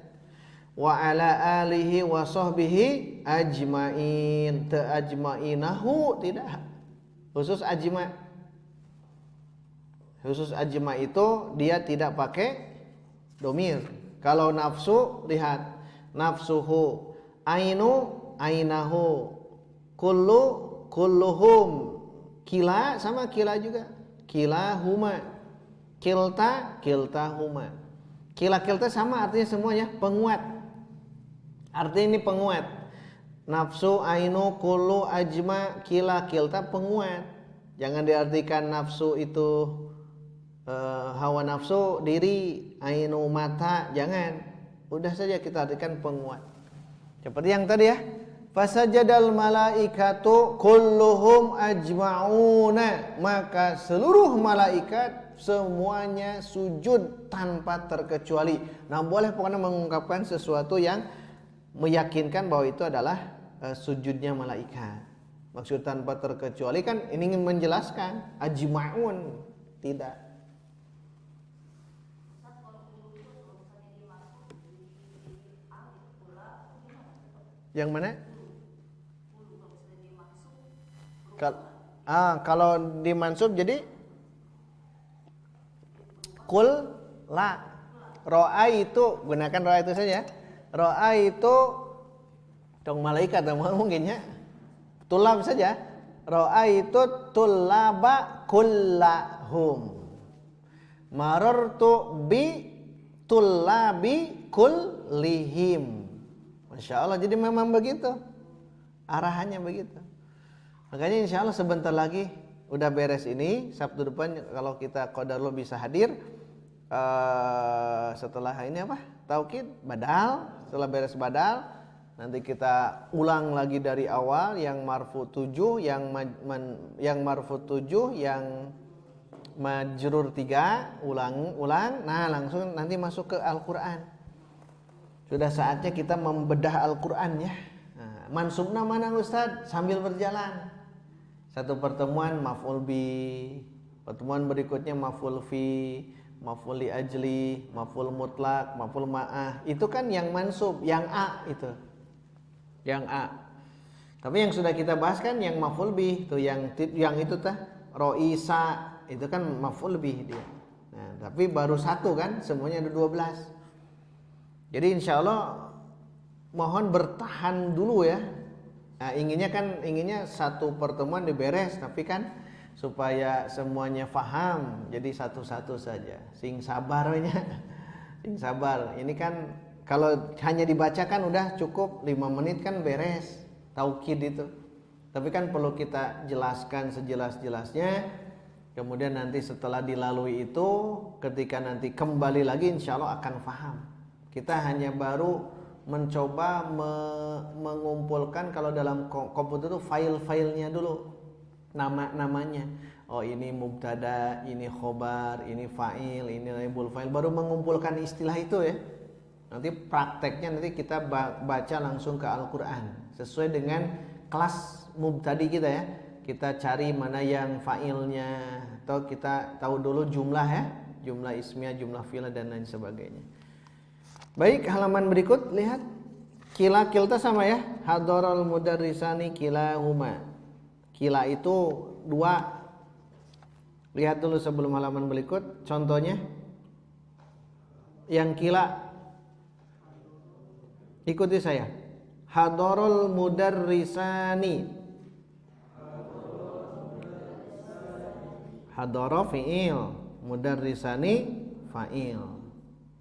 Wa ala alihi wa sahbihi ajmain. Ta ajmainahu tidak. Khusus ajma. Khusus ajma itu dia tidak pakai domir. Kalau nafsu, lihat nafsuhu, ainu, ainahu, kullu, kulluhum, kila sama kila juga, kilahuma, kilta, kiltahuma. Kila kilta sama artinya semuanya penguat. Artinya ini penguat. Nafsu, ainu, kullu, ajma, kila, kilta penguat. Jangan diartikan nafsu itu hawa nafsu diri, ainu mata, jangan. Udah saja kita artikan penguat. Seperti yang tadi ya. Fasajadal malaikatu kulluhum ajma'una. Maka seluruh malaikat semuanya sujud tanpa terkecuali. Nah, boleh pokoknya mengungkapkan sesuatu yang meyakinkan bahwa itu adalah sujudnya malaikat. Maksud tanpa terkecuali kan ini ingin menjelaskan ajma'un, tidak. Yang mana? Kalau dimansub jadi kul la. Ro'a itu gunakan ro'a itu saja. Ro'a itu dong malaikat mungkin ya. Tulab saja. Ro'a itu tulaba kullahum. Marartu bi tulabi kullihim. Masya Allah, jadi memang begitu arahannya begitu. Makanya insya Allah sebentar lagi udah beres ini. Sabtu depan kalau kita qadarullah bisa hadir, setelah ini apa? Taukid, badal. Setelah beres badal, nanti kita ulang lagi dari awal yang marfu 7, yang marfu 7, yang majrur 3, ulang. Nah, langsung nanti masuk ke Al-Qur'an. Sudah saatnya kita membedah Al-Qur'an ya. Nah, mansubna mana Ustaz? Sambil berjalan. Satu pertemuan maf'ul bi, pertemuan berikutnya maf'ul fi, maf'ul li ajli, maf'ul mutlak, maf'ul ma'ah. Itu kan yang mansub, yang a itu. Yang a. Tapi yang sudah kita bahas kan yang maf'ul bi, tuh yang itu tah roisa, itu kan maf'ul bi dia. Nah, tapi baru satu kan, semuanya ada 12. Jadi insya Allah mohon bertahan dulu ya. Nah, inginnya satu pertemuan diberes, tapi kan supaya semuanya faham, jadi satu-satu saja. Sing sabarnya, sing sabar. Ini kan kalau hanya dibacakan udah cukup 5 menit kan beres taukid itu. Tapi kan perlu kita jelaskan sejelas-jelasnya. Kemudian nanti setelah dilalui itu, ketika nanti kembali lagi insya Allah akan faham. Kita hanya baru mencoba mengumpulkan kalau dalam komputer itu file-filenya dulu. nama-namanya. Oh, ini mubtada, ini khobar, ini fa'il, ini naibul fa'il. Baru mengumpulkan istilah itu ya. Nanti prakteknya nanti kita baca langsung ke Al-Quran sesuai dengan kelas mubtadi kita ya. Kita cari mana yang fa'ilnya, atau kita tahu dulu jumlah ya, jumlah ismiyah, jumlah fi'il dan lain sebagainya. Baik, halaman berikut lihat. Kila kilta sama ya. Hadarul mudarrisani kilahuma. Kila itu dua. Lihat dulu sebelum halaman berikut. Contohnya yang kila, ikuti saya. Hadarul mudarrisani. Hadara fi'il, mudarrisani fa'il.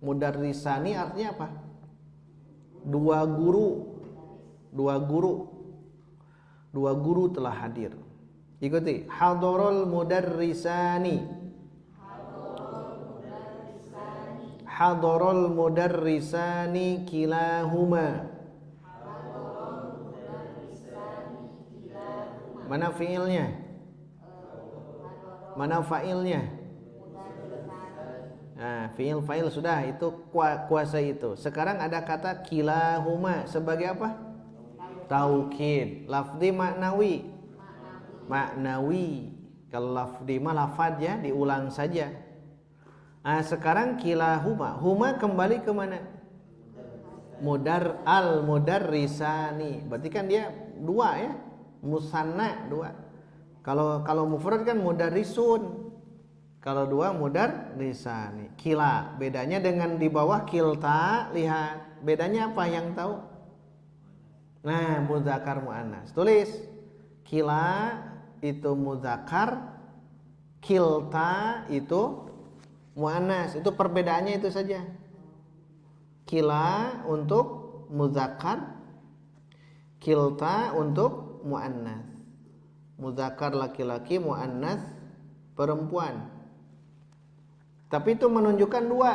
Mudarrisani artinya apa? Dua guru telah hadir. Ikuti. Hadarul mudarrisani. Hadarul mudarrisani kilahuma. Mana fi'ilnya? Mana fa'ilnya? Nah, fi'il fa'il sudah, itu kuasa itu. Sekarang ada kata kilahuma sebagai apa? Taukid. Lafzi maknawi. Maknawi. Kalau lafzi mah lafad ya, diulang saja. Nah, sekarang kilahuma. Huma kembali ke mana? Mudarrisani. Berarti kan dia dua ya. Musanna dua. Kalau mufrad kan mudarrisun. Kalau dua mudarrisani. Kila, bedanya dengan di bawah kilta, lihat. Bedanya apa yang tahu? Nah, muzakkar muannas. Tulis. Kila itu muzakkar, kilta itu muannas. Itu perbedaannya itu saja. Kila untuk muzakkar, kilta untuk muannas. Muzakkar laki-laki, muannas perempuan. Tapi itu menunjukkan dua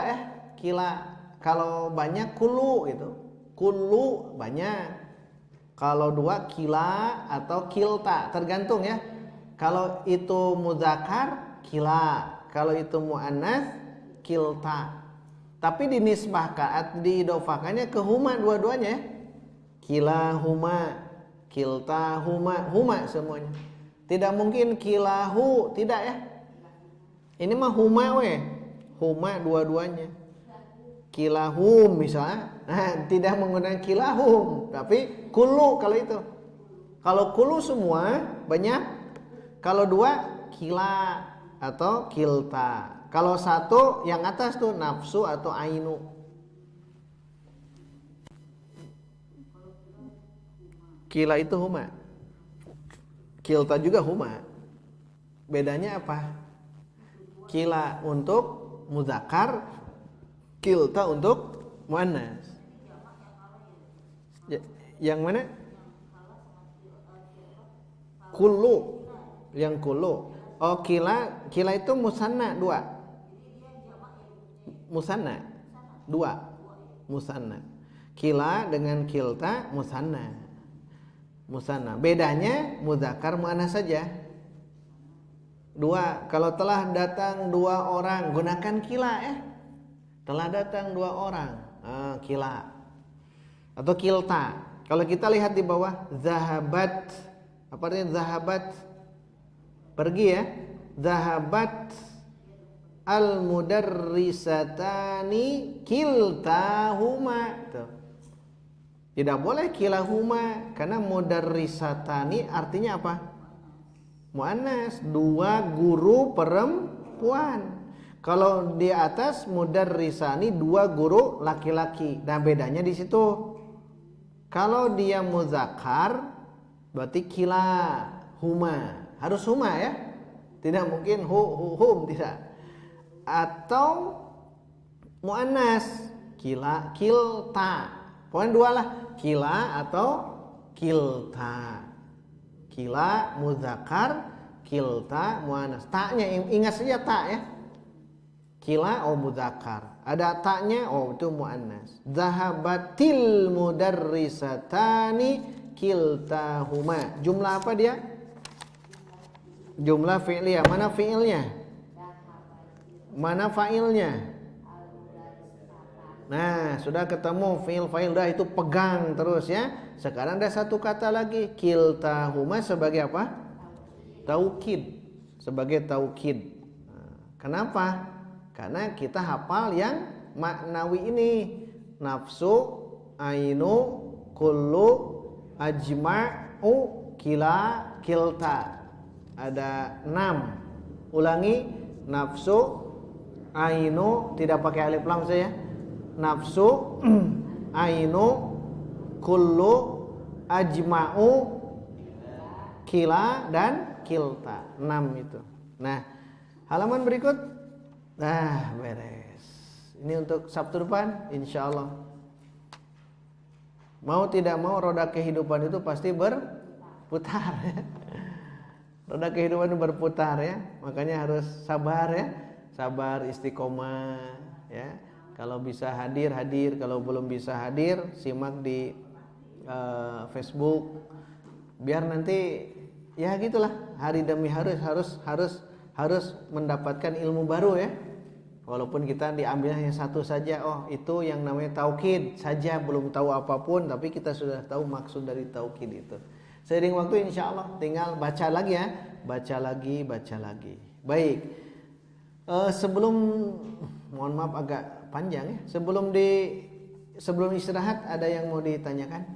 kila. Kalau banyak kulu gitu. Kulu banyak. Kalau dua kila atau kilta, tergantung ya. Kalau itu muzakkar kila, kalau itu muannas kilta. Tapi dinisbahkan, diidofakannya ke huma dua-duanya ya. Kilahuma, kiltahuma, huma semuanya. Tidak mungkin kilahu, tidak ya. Ini mah huma huma dua-duanya. Kilahum misalnya, nah, tidak menggunakan kilahum, tapi kulu kalau itu. Kalau kulu semua banyak, kalau dua kila atau kilta. Kalau satu yang atas tuh nafsu atau ainu. Kila itu huma. Kilta juga huma. Bedanya apa? Kila untuk muzakkar, kilta untuk muannas. Yang mana? Kullu. Yang kullu. Oh, kila itu musanna dua. Musanna dua. Musanna. Kila dengan kilta musanna. Musanna. Bedanya muzakkar muannas saja. Dua. Kalau telah datang dua orang, gunakan kila Telah datang dua orang, kila atau kilta. Kalau kita lihat di bawah, zahabat. Apa artinya zahabat? Pergi ya. Zahabat al mudarrisatani kiltahuma. Tuh. Tidak boleh kilahuma, karena mudarrisatani artinya apa? Muannas, dua guru perempuan. Kalau di atas mudarrisani, dua guru laki-laki. Nah, bedanya di situ. Kalau dia muzakkar berarti kilahuma. Harus huma ya. Tidak mungkin hum, tidak. Atau muannas, kilta. Pokoknya dua lah, kila atau kilta. Kila muzakkar, kilta muannas. Taknya ingat saja tak ya. Kila muzakkar. Ada taknya, itu muannas. Zahabatil mudarrisatani kiltahuma. Jumlah apa dia? Jumlah fi'liyah. Mana fi'ilnya? Mana fa'ilnya? Nah, sudah ketemu fi'il fa'il, dah itu pegang terus ya. Sekarang ada satu kata lagi, kiltahuma sebagai apa? Taukid. Sebagai taukid. Kenapa? Karena kita hafal yang maknawi ini. Nafsu, ainu, kullu, ajma'u, kila, kilta. Ada 6. Ulangi, nafsu, ainu, tidak pakai alif lam saya. Nafsu, ainu, kullu, ajma'u, kila, dan kilta. 6 itu. Nah, halaman berikut. Nah, beres. Ini untuk Sabtu depan, insya Allah. Mau tidak mau roda kehidupan itu pasti berputar ya. Roda kehidupan itu berputar ya. Makanya harus sabar ya. Sabar, istiqomah ya. Kalau bisa hadir, hadir. Kalau belum bisa hadir, simak di Facebook. Biar nanti ya gitulah, hari demi hari harus mendapatkan ilmu baru ya. Walaupun kita diambil hanya satu saja, oh itu yang namanya taukid saja, belum tahu apapun, tapi kita sudah tahu maksud dari taukid itu. Seiring waktu insya Allah tinggal baca lagi ya, baca lagi. Baik, sebelum, mohon maaf agak panjang ya, sebelum istirahat ada yang mau ditanyakan?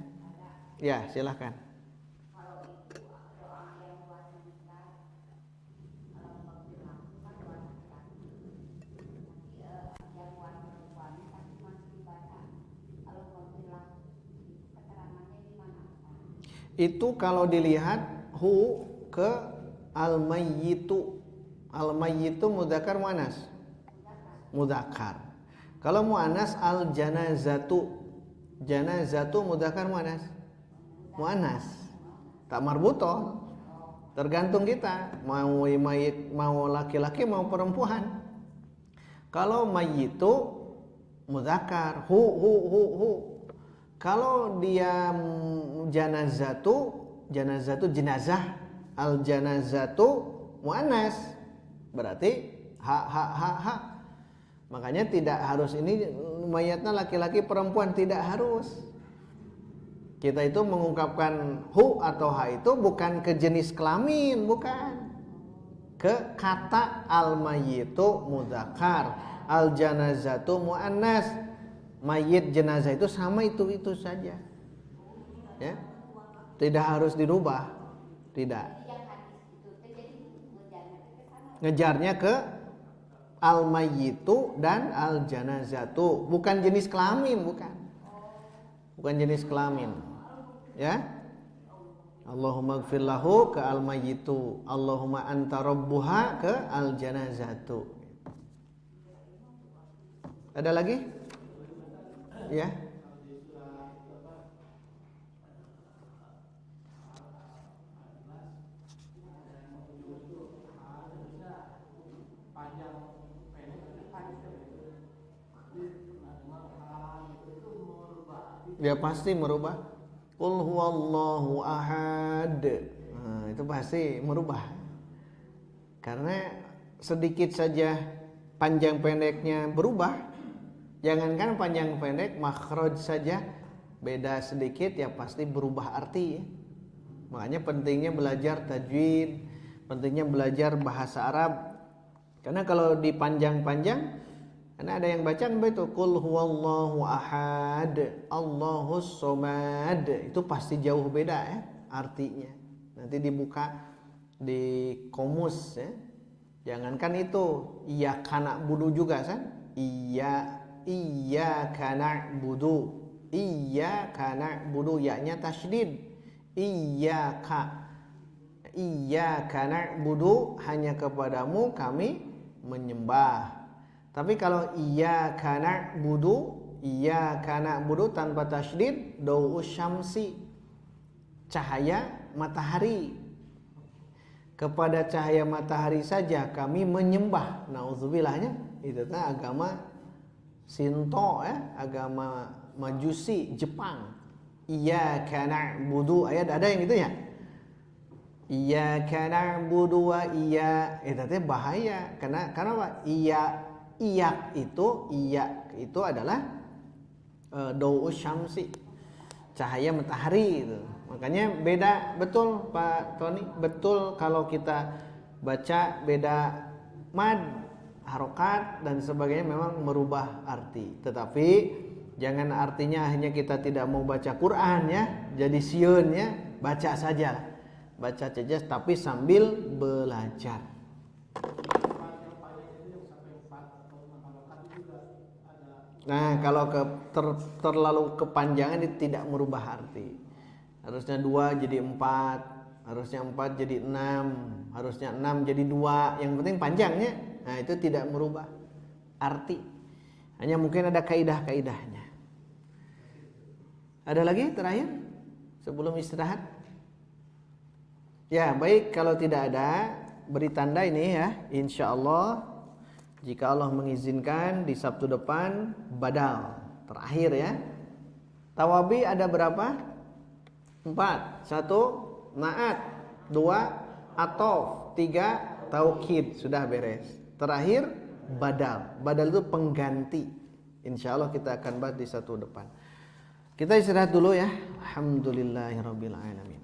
Ya silahkan. Itu kalau dilihat hu ke al-mayyitu. Al-mayyitu mudzakkar muannas? Mudzakkar. Kalau muannas al-janazatu. Janazatu mudzakkar muannas? Muannas. Tak marbuto. Tergantung kita mau mayit, mau laki-laki mau perempuan. Kalau mayyitu mudzakkar hu. Kalau dia janazatu jenazah, al janazatu muannas, berarti ha. Makanya tidak harus ini mayatnya laki-laki perempuan, tidak harus. Kita itu mengungkapkan hu atau ha itu bukan ke jenis kelamin, bukan. Ke kata al mayyitu mudzakkar, al janazatu muannas. Mayit jenazah itu sama itu saja ya, tidak harus dirubah, tidak. Ngejarnya ke al mayyitu dan al janazatu, bukan jenis kelamin, bukan jenis kelamin ya. Allahumma gfir lahu ke al mayyitu, Allahumma anta rabbuha ke al janazatu. Ada lagi? Ya. Dia pasti merubah. Qul huwallahu ahad. Nah, itu pasti merubah. Karena sedikit saja panjang pendeknya berubah. Jangankan panjang pendek, makhraj saja beda sedikit ya pasti berubah arti ya. Makanya pentingnya belajar tajwid, pentingnya belajar bahasa Arab. Karena kalau dipanjang-panjang, karena ada yang baca itu qul huwallahu ahad, Allahus somad, itu pasti jauh beda ya artinya. Nanti dibuka di komus ya. Jangankan itu, iyyaka na'budu juga kan? Iyyaka na'budu, ya-nya tasydid. Iyyaka na'budu, hanya kepadamu kami menyembah. Tapi kalau iyyaka na'budu tanpa tasydid, dawu syamsi, cahaya matahari. Kepada cahaya matahari saja kami menyembah. Naudzubillahnya, itu kan agama Shinto ya, agama Majusi Jepang. Iyyaka na'budu, ayat ada yang gitu ya. Iyyaka na'budu wa itu teh bahaya karena apa? Iyak itu adalah dawu syamsi, cahaya matahari itu. Makanya beda betul Pak Tony, betul kalau kita baca beda mad, harokat dan sebagainya memang merubah arti. Tetapi jangan artinya hanya kita tidak mau baca Quran ya, jadi sieun ya, baca saja. Baca saja tapi sambil belajar. Nah, kalau terlalu kepanjangan itu tidak merubah arti. Harusnya 2 jadi 4, harusnya 4 jadi 6, harusnya 6 jadi 2. Yang penting panjangnya. Nah, itu tidak merubah arti. Hanya mungkin ada kaidah-kaidahnya. Ada lagi terakhir sebelum istirahat? Ya, baik, kalau tidak ada beri tanda ini ya. Insyaallah jika Allah mengizinkan di Sabtu depan badal terakhir ya. Tawabi ada berapa? 4. 1 naat, 2 atof, 3 taukid, sudah beres. Terakhir badal. Badal itu pengganti. Insyaallah kita akan bahas di Sabtu depan. Kita istirahat dulu ya. Alhamdulillahirabbil alamin.